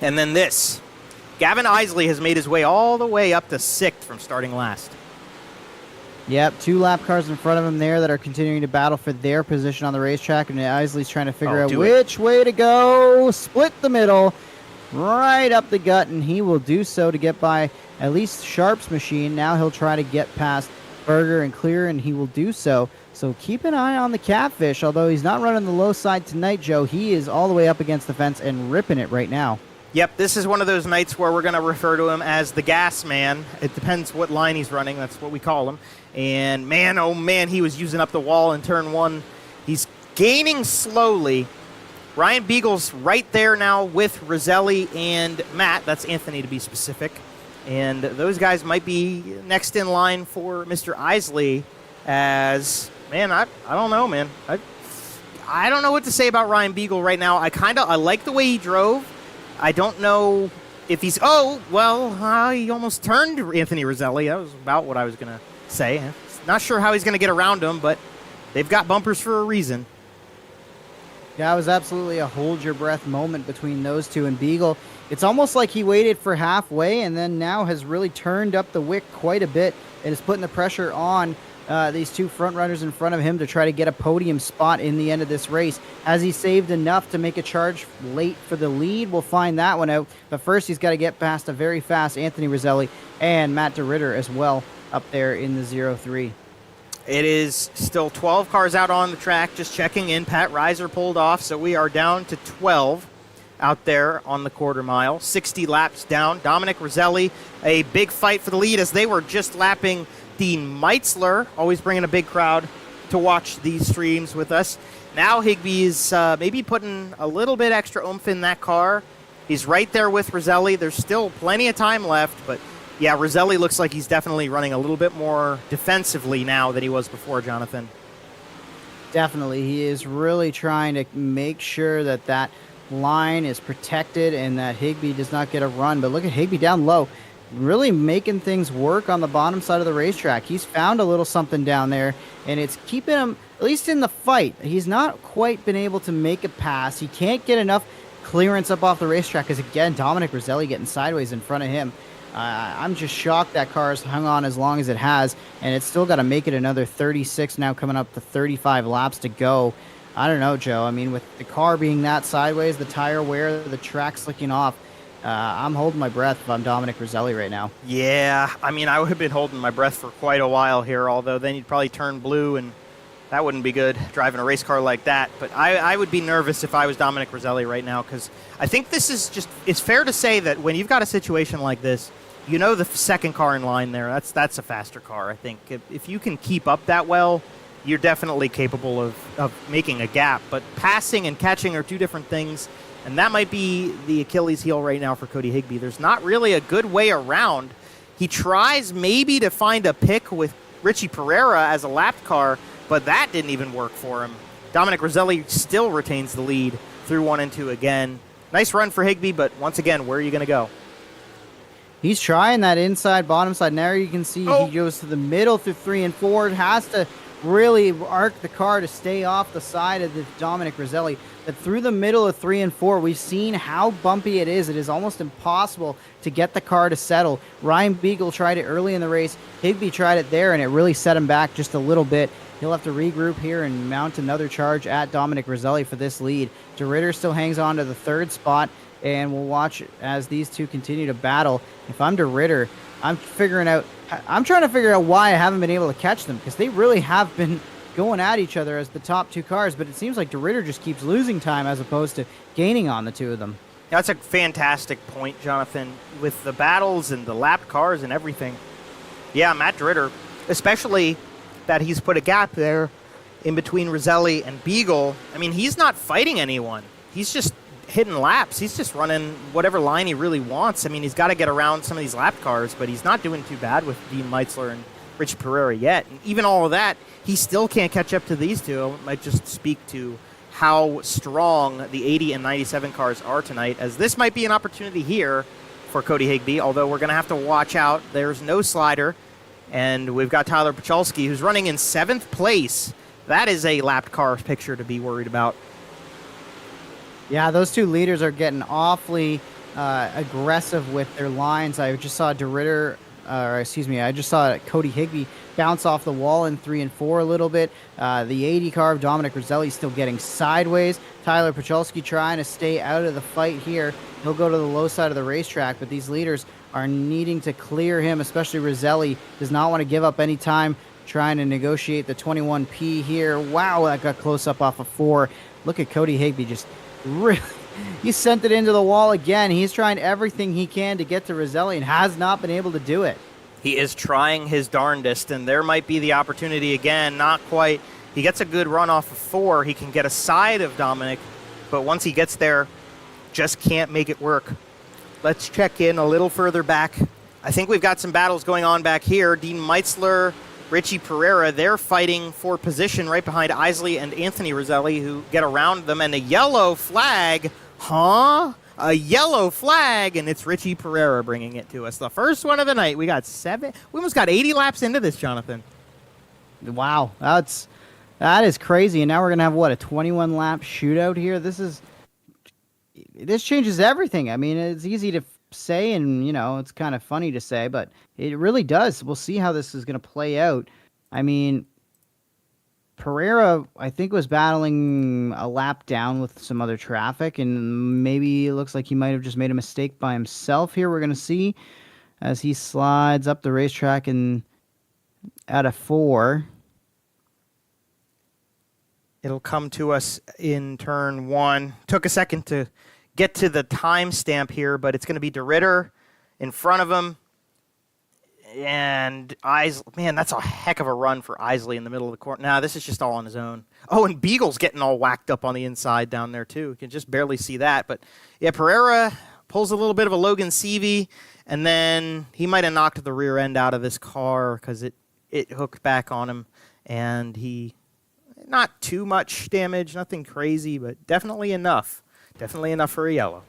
And then this, Gavin Isley has made his way all the way up to 6th from starting last. Yep, 2 lap cars in front of him there that are continuing to battle for their position on the racetrack, and Isley's trying to figure out which way to go. Split the middle, right up the gut, and he will do so to get by at least Sharp's machine. Now he'll try to get past Berger and clear, and he will do so. So keep an eye on the Catfish. Although he's not running the low side tonight, Joe, he is all the way up against the fence and ripping it right now. Yep, this is one of those nights where we're going to refer to him as the gas man. It depends what line he's running. That's what we call him. And man, oh man, he was using up the wall in turn 1. He's gaining slowly. Ryan Beagle's right there now with Roselli and Matt. That's Anthony to be specific. And those guys might be next in line for Mr. Isley as, man, I don't know, man. I don't know what to say about Ryan Beagle right now. I like the way he drove. I don't know if he's... Oh, well, he almost turned Anthony Roselli. That was about what I was going to say. Not sure how he's going to get around him, but they've got bumpers for a reason. Yeah, it was absolutely a hold-your-breath moment between those two. And Beagle, it's almost like he waited for halfway and then now has really turned up the wick quite a bit and is putting the pressure on these two front runners in front of him to try to get a podium spot in the end of this race. Has he saved enough to make a charge late for the lead? We'll find that one out. But first, he's got to get past a very fast Anthony Roselli and Matt DeRitter as well up there in the 0-3. It is still 12 cars out on the track, just checking in. Pat Reiser pulled off, so we are down to 12 out there on the quarter mile. 60 laps down. Dominic Roselli, a big fight for the lead as they were just lapping Dean Meitzler, always bringing a big crowd to watch these streams with us. Now Higbee is maybe putting a little bit extra oomph in that car. He's right there with Roselli. There's still plenty of time left, but yeah, Roselli looks like he's definitely running a little bit more defensively now than he was before, Jonathan. Definitely. He is really trying to make sure that that line is protected and that Higbee does not get a run. But look at Higbee down low, really making things work on the bottom side of the racetrack. He's found a little something down there, and it's keeping him, at least in the fight. He's not quite been able to make a pass. He can't get enough clearance up off the racetrack because, again, Dominic Roselli getting sideways in front of him. I'm just shocked that car has hung on as long as it has, and it's still got to make it another 36 now, coming up to 35 laps to go. I don't know, Joe. I mean, with the car being that sideways, the tire wear, the track slicking off, I'm holding my breath if I'm Dominic Roselli right now. Yeah, I mean, I would have been holding my breath for quite a while here, although then you'd probably turn blue, and that wouldn't be good, driving a race car like that. But I would be nervous if I was Dominic Roselli right now, because I think this is just, it's fair to say that when you've got a situation like this, you know the second car in line there, that's a faster car, I think. If you can keep up that well, you're definitely capable of making a gap. But passing and catching are two different things, and that might be the Achilles heel right now for Cody Higbee. There's not really a good way around. He tries maybe to find a pick with Richie Pereira as a lapped car, but that didn't even work for him. Dominic Roselli still retains the lead through 1 and 2 again. Nice run for Higbee, but once again, where are you going to go? He's trying that inside, bottom side. Now you can see he goes to the middle through 3 and 4. Has to really arc the car to stay off the side of the Dominic Roselli. But through the middle of 3 and 4, we've seen how bumpy it is. It is almost impossible to get the car to settle. Ryan Beagle tried it early in the race. Higbee tried it there, and it really set him back just a little bit. He'll have to regroup here and mount another charge at Dominic Roselli for this lead. DeRitter still hangs on to the 3rd spot, and we'll watch as these two continue to battle. If I'm DeRitter, I'm trying to figure out why I haven't been able to catch them, because they really have been going at each other as the top two cars, but it seems like DeRitter just keeps losing time as opposed to gaining on the two of them. That's a fantastic point, Jonathan, with the battles and the lapped cars and everything. Yeah, Matt DeRitter, especially that he's put a gap there in between Roselli and Beagle. I mean, he's not fighting anyone. He's just hitting laps. He's just running whatever line he really wants. I mean, he's got to get around some of these lap cars, but he's not doing too bad with Dean Meitzler and Rich Pereira yet. And even all of that, he still can't catch up to these two. It might just speak to how strong the 80 and 97 cars are tonight, as this might be an opportunity here for Cody Higbee, although we're going to have to watch out. There's no slider, and we've got Tyler Pacholski, who's running in 7th place. That is a lapped car picture to be worried about. Yeah, those two leaders are getting awfully aggressive with their lines. I just saw I just saw Cody Higbee bounce off the wall in 3 and 4 a little bit. The 80 car of Dominic Roselli still getting sideways. Tyler Pacholski trying to stay out of the fight here. He'll go to the low side of the racetrack, but these leaders are needing to clear him, especially Roselli does not want to give up any time trying to negotiate the 21P here. Wow, that got close up off of 4. Look at Cody Higbee just really, he sent it into the wall again. He's trying everything he can to get to Roselli and has not been able to do it. He is trying his darndest, and there might be the opportunity again. Not quite. He gets a good run off of 4. He can get a side of Dominic, but once he gets there, just can't make it work. Let's check in a little further back. I think we've got some battles going on back here. Dean Meitzler, Richie Pereira, they're fighting for position right behind Isley and Anthony Roselli, who get around them, and a yellow flag. Huh? a yellow flag, and it's Richie Pereira bringing it to us. The first one of the night. We almost got 80 laps into this, Jonathan. Wow, that is crazy. And now we're gonna have what, a 21 lap shootout here. This changes everything. I mean, it's easy to say, and it's kind of funny to say, but it really does. We'll see how this is gonna play out. I mean, Pereira, I think, was battling a lap down with some other traffic, and maybe it looks like he might have just made a mistake by himself here. We're going to see as he slides up the racetrack and out of 4. It'll come to us in turn 1. Took a second to get to the timestamp here, but it's going to be DeRitter in front of him. And man, that's a heck of a run for Isley in the middle of the corner. Nah, this is just all on his own. Oh, and Beagle's getting all whacked up on the inside down there, too. You can just barely see that. But, yeah, Pereira pulls a little bit of a Logan Seavey, and then he might have knocked the rear end out of this car because it hooked back on him. And not too much damage, nothing crazy, but definitely enough. Definitely enough for a yellow.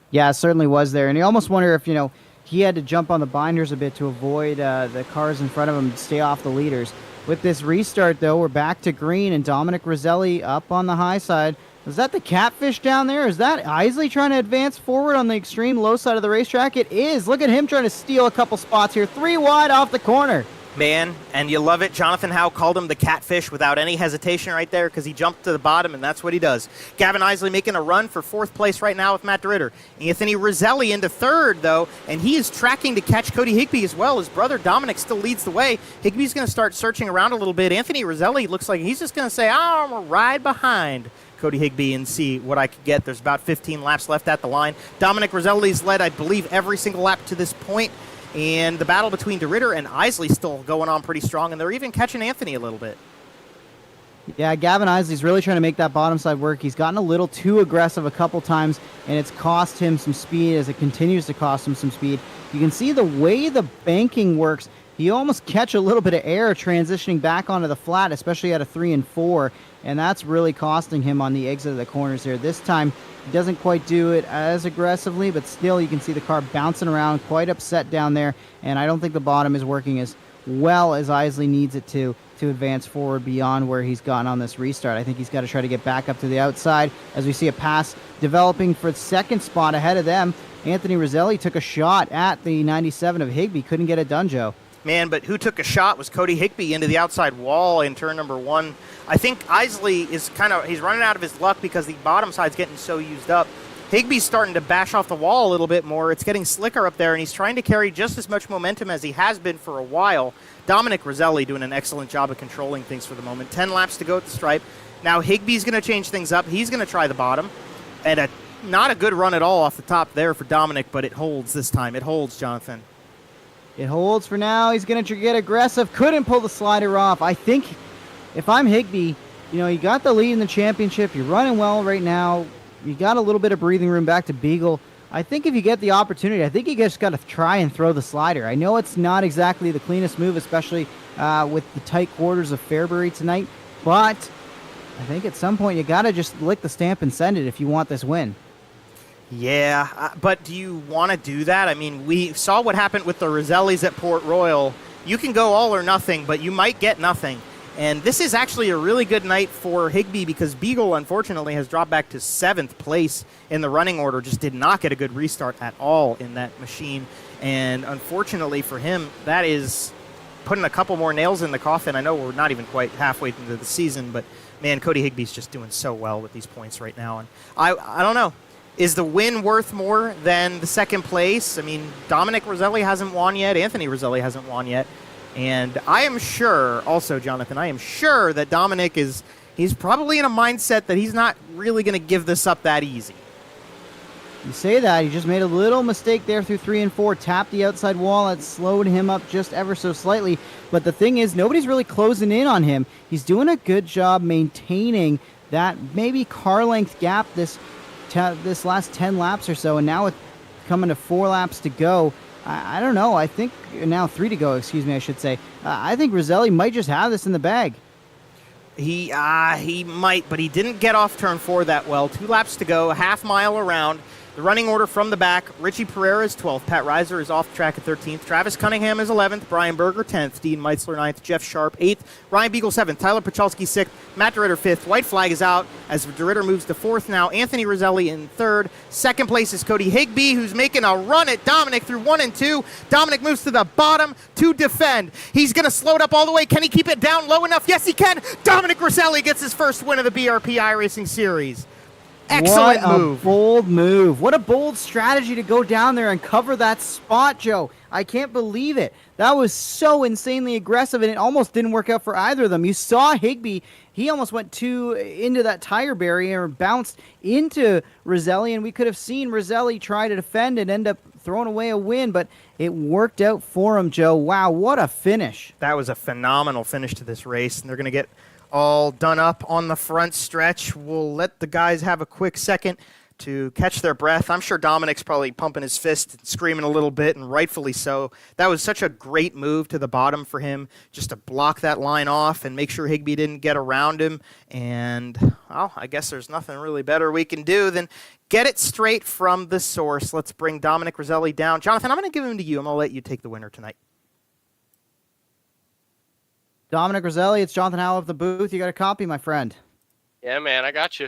Yeah, it certainly was there. And you almost wonder if, he had to jump on the binders a bit to avoid the cars in front of him and stay off the leaders. With this restart, though, we're back to green, and Dominic Roselli up on the high side. Was that the catfish down there? Is that Isley trying to advance forward on the extreme low side of the racetrack? It is. Look at him trying to steal a couple spots here. 3 wide off the corner. Man, and you love it. Jonathan Howe called him the catfish without any hesitation right there because he jumped to the bottom, and that's what he does. Gavin Isley making a run for 4th place right now with Matt DeRitter. Anthony Roselli into 3rd, though, and he is tracking to catch Cody Higbee as well. His brother Dominic still leads the way. Higbee's going to start searching around a little bit. Anthony Roselli looks like he's just going to say, I'm going to ride behind Cody Higbee and see what I could get. There's about 15 laps left at the line. Dominic Roselli's led, I believe, every single lap to this point. And the battle between DeRitter and Isley still going on pretty strong, and they're even catching Anthony a little bit. Yeah, Gavin Isley's really trying to make that bottom side work. He's gotten a little too aggressive a couple times, and it's cost him some speed as it continues to cost him some speed. You can see the way the banking works. You almost catch a little bit of air transitioning back onto the flat, especially at a 3 and 4, and that's really costing him on the exit of the corners here. This time, he doesn't quite do it as aggressively, but still you can see the car bouncing around, quite upset down there, and I don't think the bottom is working as well as Isley needs it to advance forward beyond where he's gotten on this restart. I think he's got to try to get back up to the outside as we see a pass developing for the 2nd spot ahead of them. Anthony Roselli took a shot at the 97 of Higbee, couldn't get it done, Joe. Man, but who took a shot was Cody Higbee into the outside wall in turn number 1. I think Isley is he's running out of his luck because the bottom side's getting so used up. Higbee's starting to bash off the wall a little bit more. It's getting slicker up there, and he's trying to carry just as much momentum as he has been for a while. Dominic Roselli doing an excellent job of controlling things for the moment. 10 laps to go at the stripe. Now Higbee's going to change things up. He's going to try the bottom. And not a good run at all off the top there for Dominic, but it holds this time. It holds, Jonathan. It holds for now. He's going to get aggressive. Couldn't pull the slider off. I think if I'm Higbee, you got the lead in the championship. You're running well right now. You got a little bit of breathing room back to Beagle. I think if you get the opportunity, I think you just got to try and throw the slider. I know it's not exactly the cleanest move, especially with the tight quarters of Fairbury tonight, but I think at some point you got to just lick the stamp and send it if you want this win. Yeah, but do you want to do that? I mean, we saw what happened with the Rosellis at Port Royal. You can go all or nothing, but you might get nothing. And this is actually a really good night for Higbee because Beagle, unfortunately, has dropped back to 7th place in the running order. Just did not get a good restart at all in that machine. And unfortunately for him, that is putting a couple more nails in the coffin. I know we're not even quite halfway into the season, but, man, Cody Higbee's just doing so well with these points right now. And I don't know. Is the win worth more than the 2nd place? I mean, Dominic Roselli hasn't won yet. Anthony Roselli hasn't won yet. And I am sure, also, Jonathan, I am sure that Dominic he's probably in a mindset that he's not really going to give this up that easy. You say that, he just made a little mistake there through 3 and 4, tapped the outside wall, it slowed him up just ever so slightly. But the thing is, nobody's really closing in on him. He's doing a good job maintaining that maybe car length gap this last 10 laps or so, and now it's coming to 4 laps to go. I don't know. I think now 3 to go, excuse me, I should say. I think Roselli might just have this in the bag. He might, but he didn't get off turn 4 that well. 2 laps to go, a half mile around. The running order from the back: Richie Pereira is 12th, Pat Reiser is off track at 13th, Travis Cunningham is 11th, Brian Berger 10th, Dean Meitzler 9th, Jeff Sharp 8th, Ryan Beagle 7th, Tyler Pachalski 6th, Matt DeRitter 5th. White flag is out as DeRitter moves to 4th now. Anthony Roselli in 3rd. Second place is Cody Higbee, who's making a run at Dominic through 1 and 2. Dominic moves to the bottom to defend. He's going to slow it up all the way. Can he keep it down low enough? Yes, he can. Dominic Roselli gets his first win of the BRP iRacing Series. Excellent move. What a bold move. What a bold strategy to go down there and cover that spot, Joe. I can't believe it. That was so insanely aggressive, and it almost didn't work out for either of them. You saw Higbee. He almost went into that tire barrier and bounced into Roselli, and we could have seen Roselli try to defend and end up throwing away a win, but it worked out for him, Joe. Wow, what a finish. That was a phenomenal finish to this race, and they're going to get all done up on the front stretch. We'll let the guys have a quick second to catch their breath. I'm sure Dominic's probably pumping his fist and screaming a little bit, and rightfully so. That was such a great move to the bottom for him, just to block that line off and make sure Higbee didn't get around him. And, well, I guess there's nothing really better we can do than get it straight from the source. Let's bring Dominic Roselli down. Jonathan, I'm going to give him to you. I'm going to let you take the winner tonight. Dominic Roselli, it's Jonathan Howell of the booth. You got a copy, my friend. Yeah, man, I got you.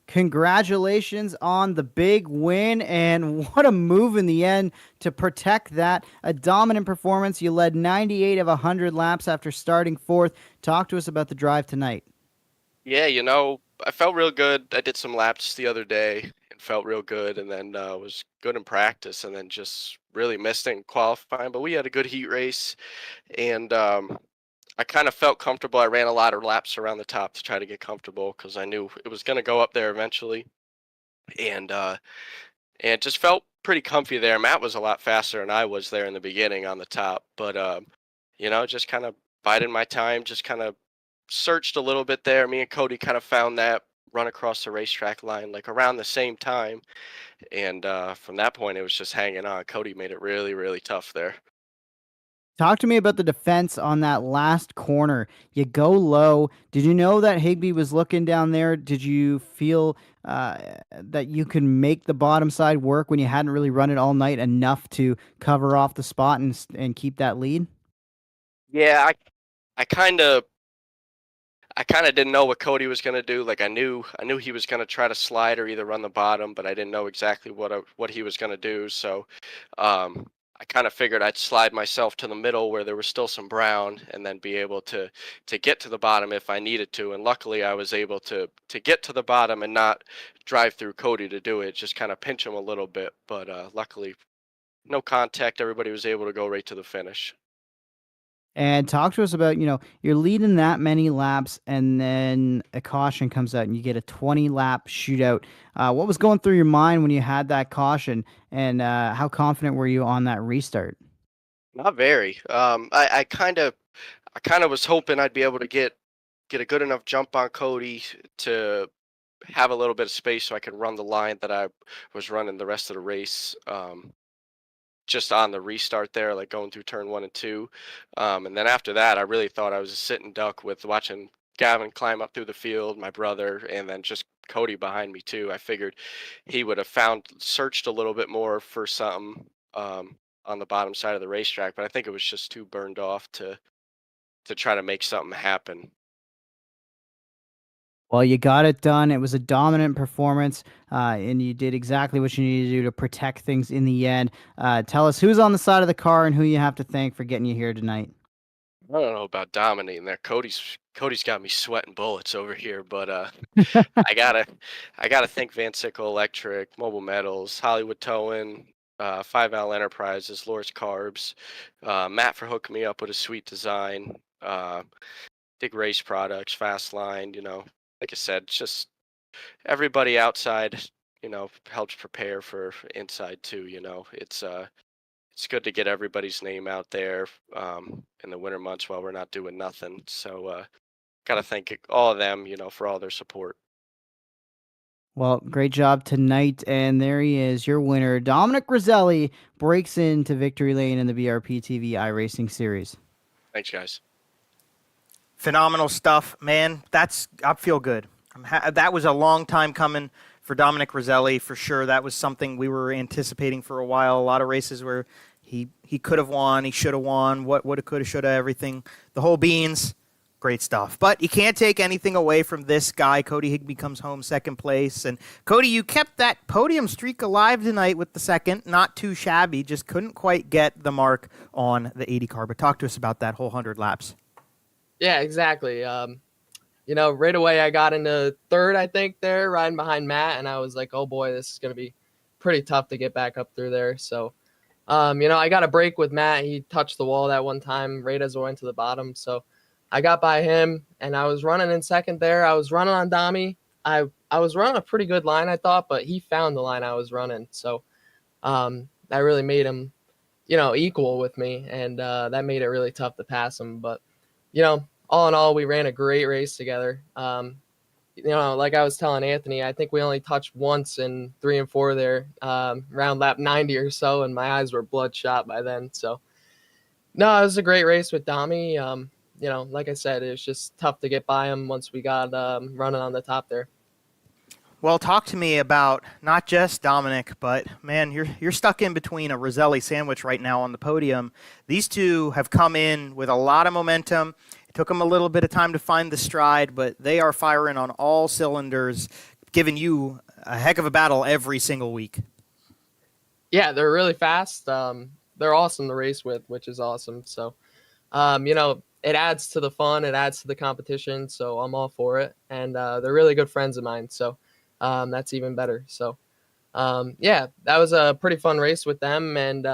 Congratulations on the big win, and what a move in the end to protect that. A dominant performance. You led 98 of 100 laps after starting 4th. Talk to us about the drive tonight. Yeah, I felt real good. I did some laps the other day and felt real good, and then was good in practice, and then just really missed it in qualifying. But we had a good heat race, and I kind of felt comfortable. I ran a lot of laps around the top to try to get comfortable because I knew it was going to go up there eventually, and it just felt pretty comfy there. Matt was a lot faster than I was there in the beginning on the top, but just kind of biding my time, just kind of searched a little bit there. Me and Cody kind of found that run across the racetrack line like around the same time, and from that point it was just hanging on. Cody made it really, really tough there. Talk to me about the defense on that last corner. You go low. Did you know that Higbee was looking down there? Did you feel that you could make the bottom side work when you hadn't really run it all night enough to cover off the spot and keep that lead? Yeah, I kind of didn't know what Cody was going to do. Like I knew he was going to try to slide or either run the bottom, but I didn't know exactly what he was going to do. So I kind of figured I'd slide myself to the middle where there was still some brown, and then be able to get to the bottom if I needed to. And luckily I was able to get to the bottom and not drive through Cody to do it, just kind of pinch him a little bit. But luckily no contact. Everybody was able to go right to the finish. And talk to us about, you're leading that many laps and then a caution comes out and you get a 20-lap shootout. What was going through your mind when you had that caution, and how confident were you on that restart? Not very. I kind of was hoping I'd be able to get a good enough jump on Cody to have a little bit of space so I could run the line that I was running the rest of the race. Just on the restart there, like going through turn 1 and 2. And then after that, I really thought I was a sitting duck with watching Gavin climb up through the field, my brother, and then just Cody behind me too. I figured he would have searched a little bit more for something on the bottom side of the racetrack, but I think it was just too burned off to try to make something happen. Well, you got it done. It was a dominant performance, and you did exactly what you needed to do to protect things in the end. Tell us who's on the side of the car and who you have to thank for getting you here tonight. I don't know about dominating there. Cody's got me sweating bullets over here, but I gotta thank Van Sickle Electric, Mobile Metals, Hollywood Towing, 5L Enterprises, Loris Carbs, Matt for hooking me up with a sweet design, Dig Race Products, Fastline. Like I said, just everybody outside, helps prepare for inside too. It's good to get everybody's name out there in the winter months while we're not doing nothing. So gotta thank all of them, for all their support. Well, great job tonight, and there he is, your winner. Dominic Roselli breaks into victory lane in the BRP TV iRacing Series. Thanks, guys. Phenomenal stuff, man. I feel good. That was a long time coming for Dominic Roselli, for sure. That was something we were anticipating for a while. A lot of races where he could have won, he should have won, what woulda, coulda, shoulda, everything. The whole beans, great stuff. But you can't take anything away from this guy. Cody Higbee comes home second place. And Cody, you kept that podium streak alive tonight with the second. Not too shabby, just couldn't quite get the mark on the 80 car. But talk to us about that whole 100 laps. Yeah, exactly. Right away I got into third, I think, there, riding behind Matt, and I was like, oh boy, this is going to be pretty tough to get back up through there. So, I got a break with Matt. He touched the wall that one time right as I went to the bottom. So I got by him, and I was running in second there. I was running on Dami. I was running a pretty good line, I thought, but he found the line I was running. So that really made him, equal with me, and that made it really tough to pass him. But, all in all, we ran a great race together. Like I was telling Anthony, I think we only touched once in 3 and 4 there, around lap 90 or so, and my eyes were bloodshot by then. So, no, it was a great race with Dami. Like I said, it was just tough to get by him once we got running on the top there. Well, talk to me about not just Dominic, but, man, you're stuck in between a Roselli sandwich right now on the podium. These two have come in with a lot of momentum. It took them a little bit of time to find the stride, but they are firing on all cylinders, giving you a heck of a battle every single week. Yeah, they're really fast. They're awesome to race with, which is awesome. So, it adds to the fun. It adds to the competition. So I'm all for it. And they're really good friends of mine. So that's even better. So, that was a pretty fun race with them. And,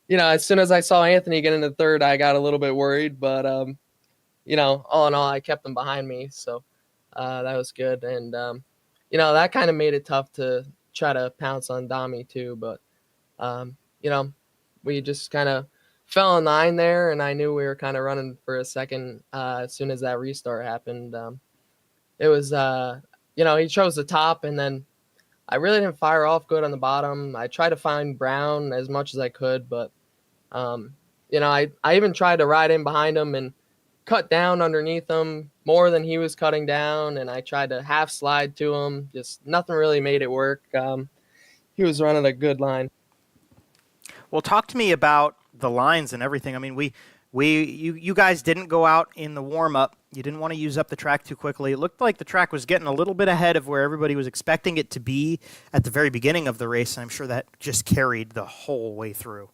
as soon as I saw Anthony get into third, I got a little bit worried. But, all in all, I kept him behind me. So that was good. And, that kind of made it tough to try to pounce on Dami too. But, we just kind of fell in line there, and I knew we were kind of running for a second as soon as that restart happened. It was, he chose the top, and then I really didn't fire off good on the bottom. I tried to find Brown as much as I could, but, I even tried to ride in behind him and cut down underneath him more than he was cutting down, and I tried to half slide to him. Just nothing really made it work. He was running a good line. Well, talk to me about the lines and everything. I mean, you guys didn't go out in the warm-up. You didn't want to use up the track too quickly. It looked like the track was getting a little bit ahead of where everybody was expecting it to be at the very beginning of the race, and I'm sure that just carried the whole way through.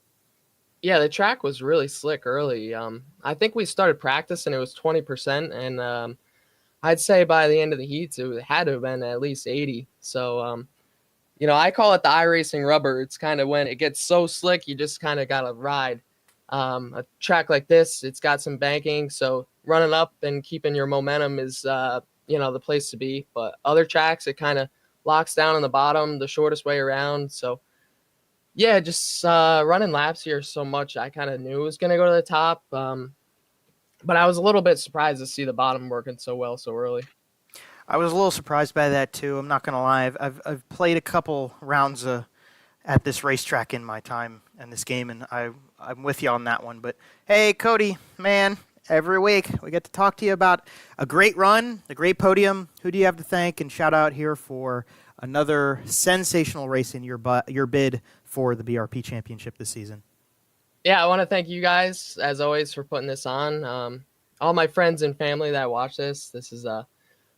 Yeah, the track was really slick early. I think we started practice and it was 20%, and I'd say by the end of the heats it had to have been at least 80. So, I call it the iRacing rubber. It's kind of when it gets so slick, you just kind of got to ride. A track like this, it's got some banking, so running up and keeping your momentum is, the place to be. But other tracks, it kind of locks down on the bottom, the shortest way around. So, yeah, just running laps here so much, I kind of knew it was going to go to the top. But I was a little bit surprised to see the bottom working so well so early. I was a little surprised by that, too. I'm not going to lie. I've played a couple rounds at this racetrack in my time in this game, and I'm with you on that one. But, hey, Cody, man, every week we get to talk to you about a great run, a great podium. Who do you have to thank? And shout out here for another sensational race in your bid for the BRP championship this season. Yeah, I want to thank you guys, as always, for putting this on. All my friends and family that watch this is a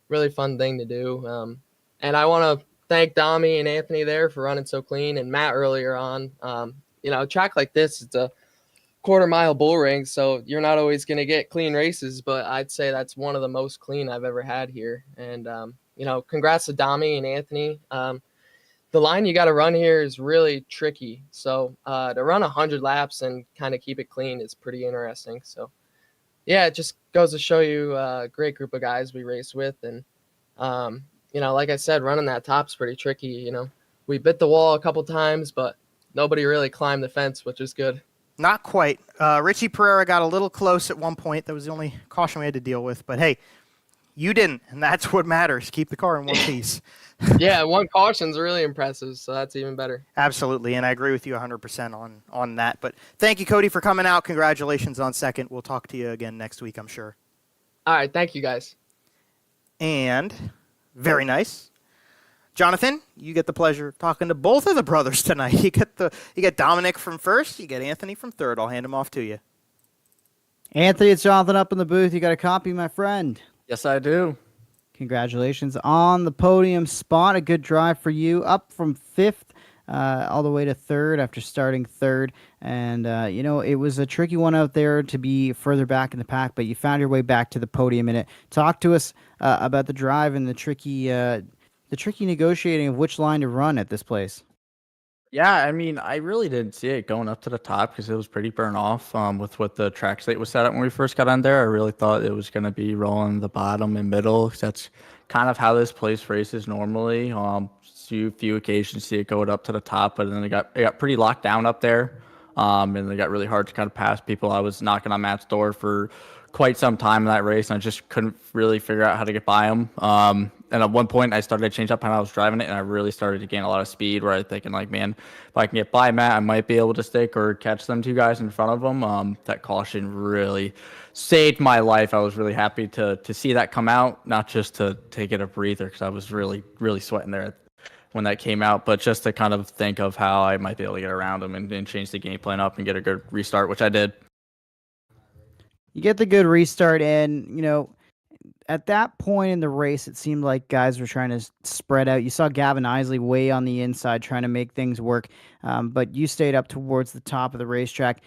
really fun thing to do. And I want to thank Dami and Anthony there for running so clean, and Matt earlier on. A track like this, it's a quarter-mile bull ring, so you're not always going to get clean races, but I'd say that's one of the most clean I've ever had here. And, congrats to Dami and Anthony. The line you got to run here is really tricky. So to run 100 laps and kind of keep it clean is pretty interesting. So, yeah, it just goes to show you a great group of guys we race with. And, like I said, running that top's pretty tricky. We bit the wall a couple times, but nobody really climbed the fence, which is good. Not quite. Richie Pereira got a little close at one point. That was the only caution we had to deal with. But, hey, you didn't, and that's what matters. Keep the car in one piece. Yeah, one caution's really impressive, so that's even better. Absolutely, and I agree with you 100% on that. But thank you, Cody, for coming out. Congratulations on second. We'll talk to you again next week, I'm sure. All right, thank you guys. And very nice. Jonathan, you get the pleasure of talking to both of the brothers tonight. You get Dominic from first, you get Anthony from third. I'll hand him off to you. Anthony, it's Jonathan up in the booth. You got a copy, my friend. Yes, I do. Congratulations on the podium spot. A good drive for you, up from fifth all the way to third after starting third. And, it was a tricky one out there to be further back in the pack, but you found your way back to the podium in it. Talk to us about the drive and the tricky negotiating of which line to run at this place. Yeah, I mean, I really didn't see it going up to the top because it was pretty burnt off with what the track slate was set up when we first got on there. I really thought it was going to be rolling the bottom and middle 'cause that's kind of how this place races normally. Few occasions see it going up to the top, but then it got pretty locked down up there, and it got really hard to kind of pass people. I was knocking on Matt's door for quite some time in that race, and I just couldn't really figure out how to get by him. And at one point, I started to change up how I was driving it, and I really started to gain a lot of speed. Where I was thinking, like, man, if I can get by Matt, I might be able to stick or catch them two guys in front of him. That caution really saved my life. I was really happy to see that come out, not just to get a breather because I was really, really sweating there when that came out, but just to kind of think of how I might be able to get around him and change the game plan up and get a good restart, which I did. You get the good restart, and, at that point in the race, it seemed like guys were trying to spread out. You saw Gavin Isley way on the inside trying to make things work, but you stayed up towards the top of the racetrack.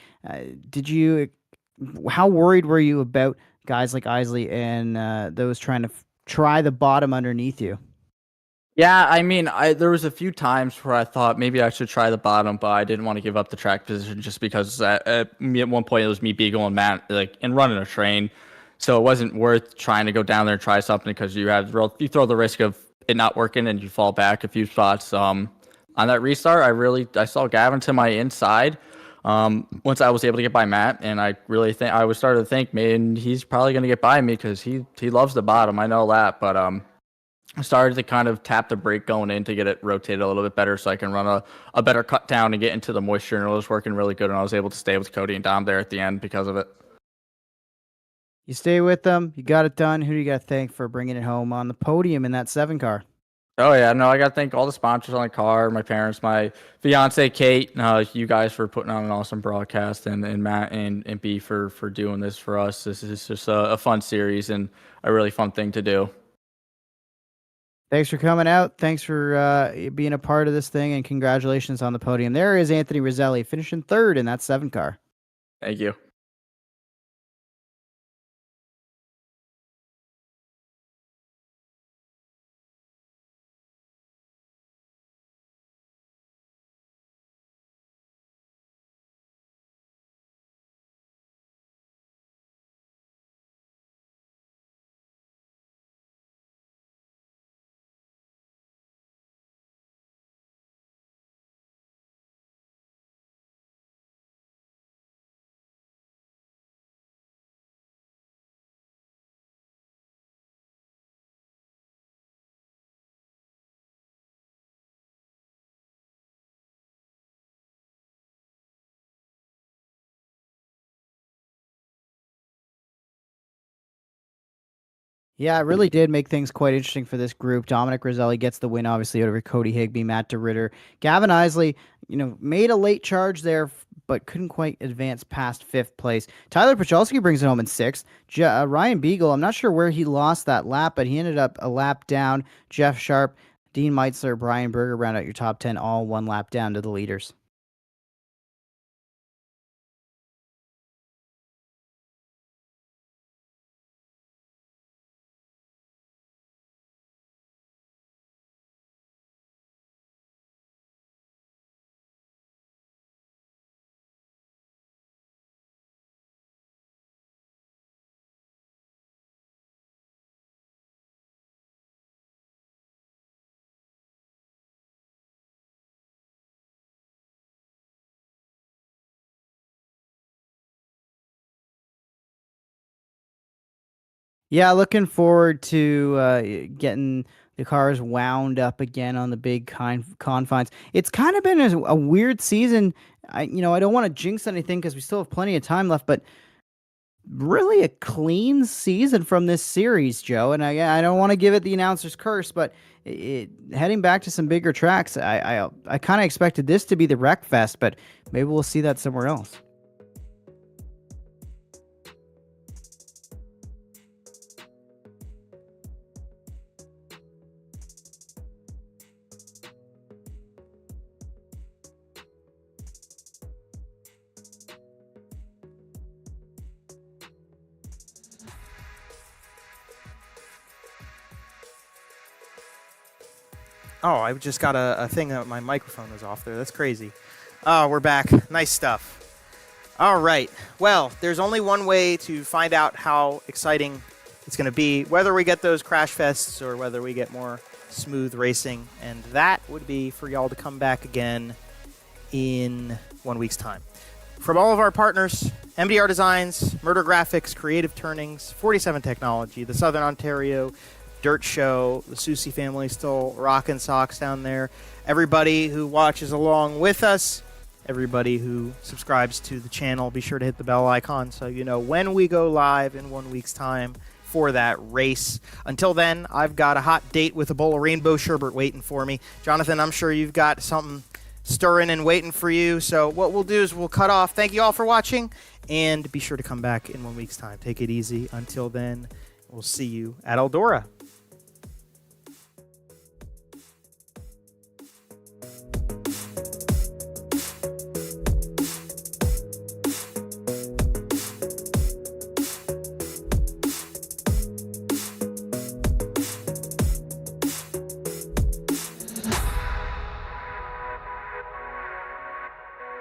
How worried were you about guys like Isley and those trying to try the bottom underneath you? Yeah, I mean, there was a few times where I thought maybe I should try the bottom, but I didn't want to give up the track position just because at one point it was me, Beagle, and Matt, and running a train. So it wasn't worth trying to go down there and try something because you throw the risk of it not working and you fall back a few spots. On that restart, I saw Gavin to my inside. Once I was able to get by Matt, and I really think I was starting to think, man, he's probably going to get by me because he loves the bottom. I know that, but I started to kind of tap the brake going in to get it rotated a little bit better so I can run a better cut down and get into the moisture, and it was working really good, and I was able to stay with Cody and Dom there at the end because of it. You stay with them. You got it done. Who do you got to thank for bringing it home on the podium in that 7 car? Oh, yeah. No, I got to thank all the sponsors on the car, my parents, my fiance, Kate, you guys for putting on an awesome broadcast, and Matt and B for doing this for us. This is just a fun series and a really fun thing to do. Thanks for coming out. Thanks for being a part of this thing, and congratulations on the podium. There is Anthony Roselli finishing third in that 7 car. Thank you. Yeah, it really did make things quite interesting for this group. Dominic Roselli gets the win, obviously, over Cody Higbee, Matt DeRitter. Gavin Isley, made a late charge there, but couldn't quite advance past 5th place. Tyler Pachalski brings it home in 6th. Ryan Beagle, I'm not sure where he lost that lap, but he ended up a lap down. Jeff Sharp, Dean Meitzler, Brian Berger round out your top 10, all 1 lap down to the leaders. Yeah, looking forward to getting the cars wound up again on the big confines. It's kind of been a weird season. I don't want to jinx anything because we still have plenty of time left, but really a clean season from this series, Joe. And I don't want to give it the announcer's curse, but heading back to some bigger tracks, I kind of expected this to be the wreck fest, but maybe we'll see that somewhere else. Oh, I just got a thing that my microphone was off there. That's crazy. Oh, we're back. Nice stuff. All right. Well, there's only one way to find out how exciting it's going to be, whether we get those crash fests or whether we get more smooth racing, and that would be for y'all to come back again in 1 week's time. From all of our partners, MDR Designs, Murder Graphics, Creative Turnings, 47 Technology, the Southern Ontario Dirt Show, the Susie family still rocking socks down there, everybody who watches along with us, everybody who subscribes to the channel, be sure to hit the bell icon so you know when we go live in 1 week's time for that race. Until then, I've got a hot date with a bowl of rainbow sherbet waiting for me. Jonathan, I'm sure you've got something stirring and waiting for you. So what we'll do is we'll cut off. Thank you all for watching, and be sure to come back in 1 week's time. Take it easy. Until then, we'll see you at Eldora.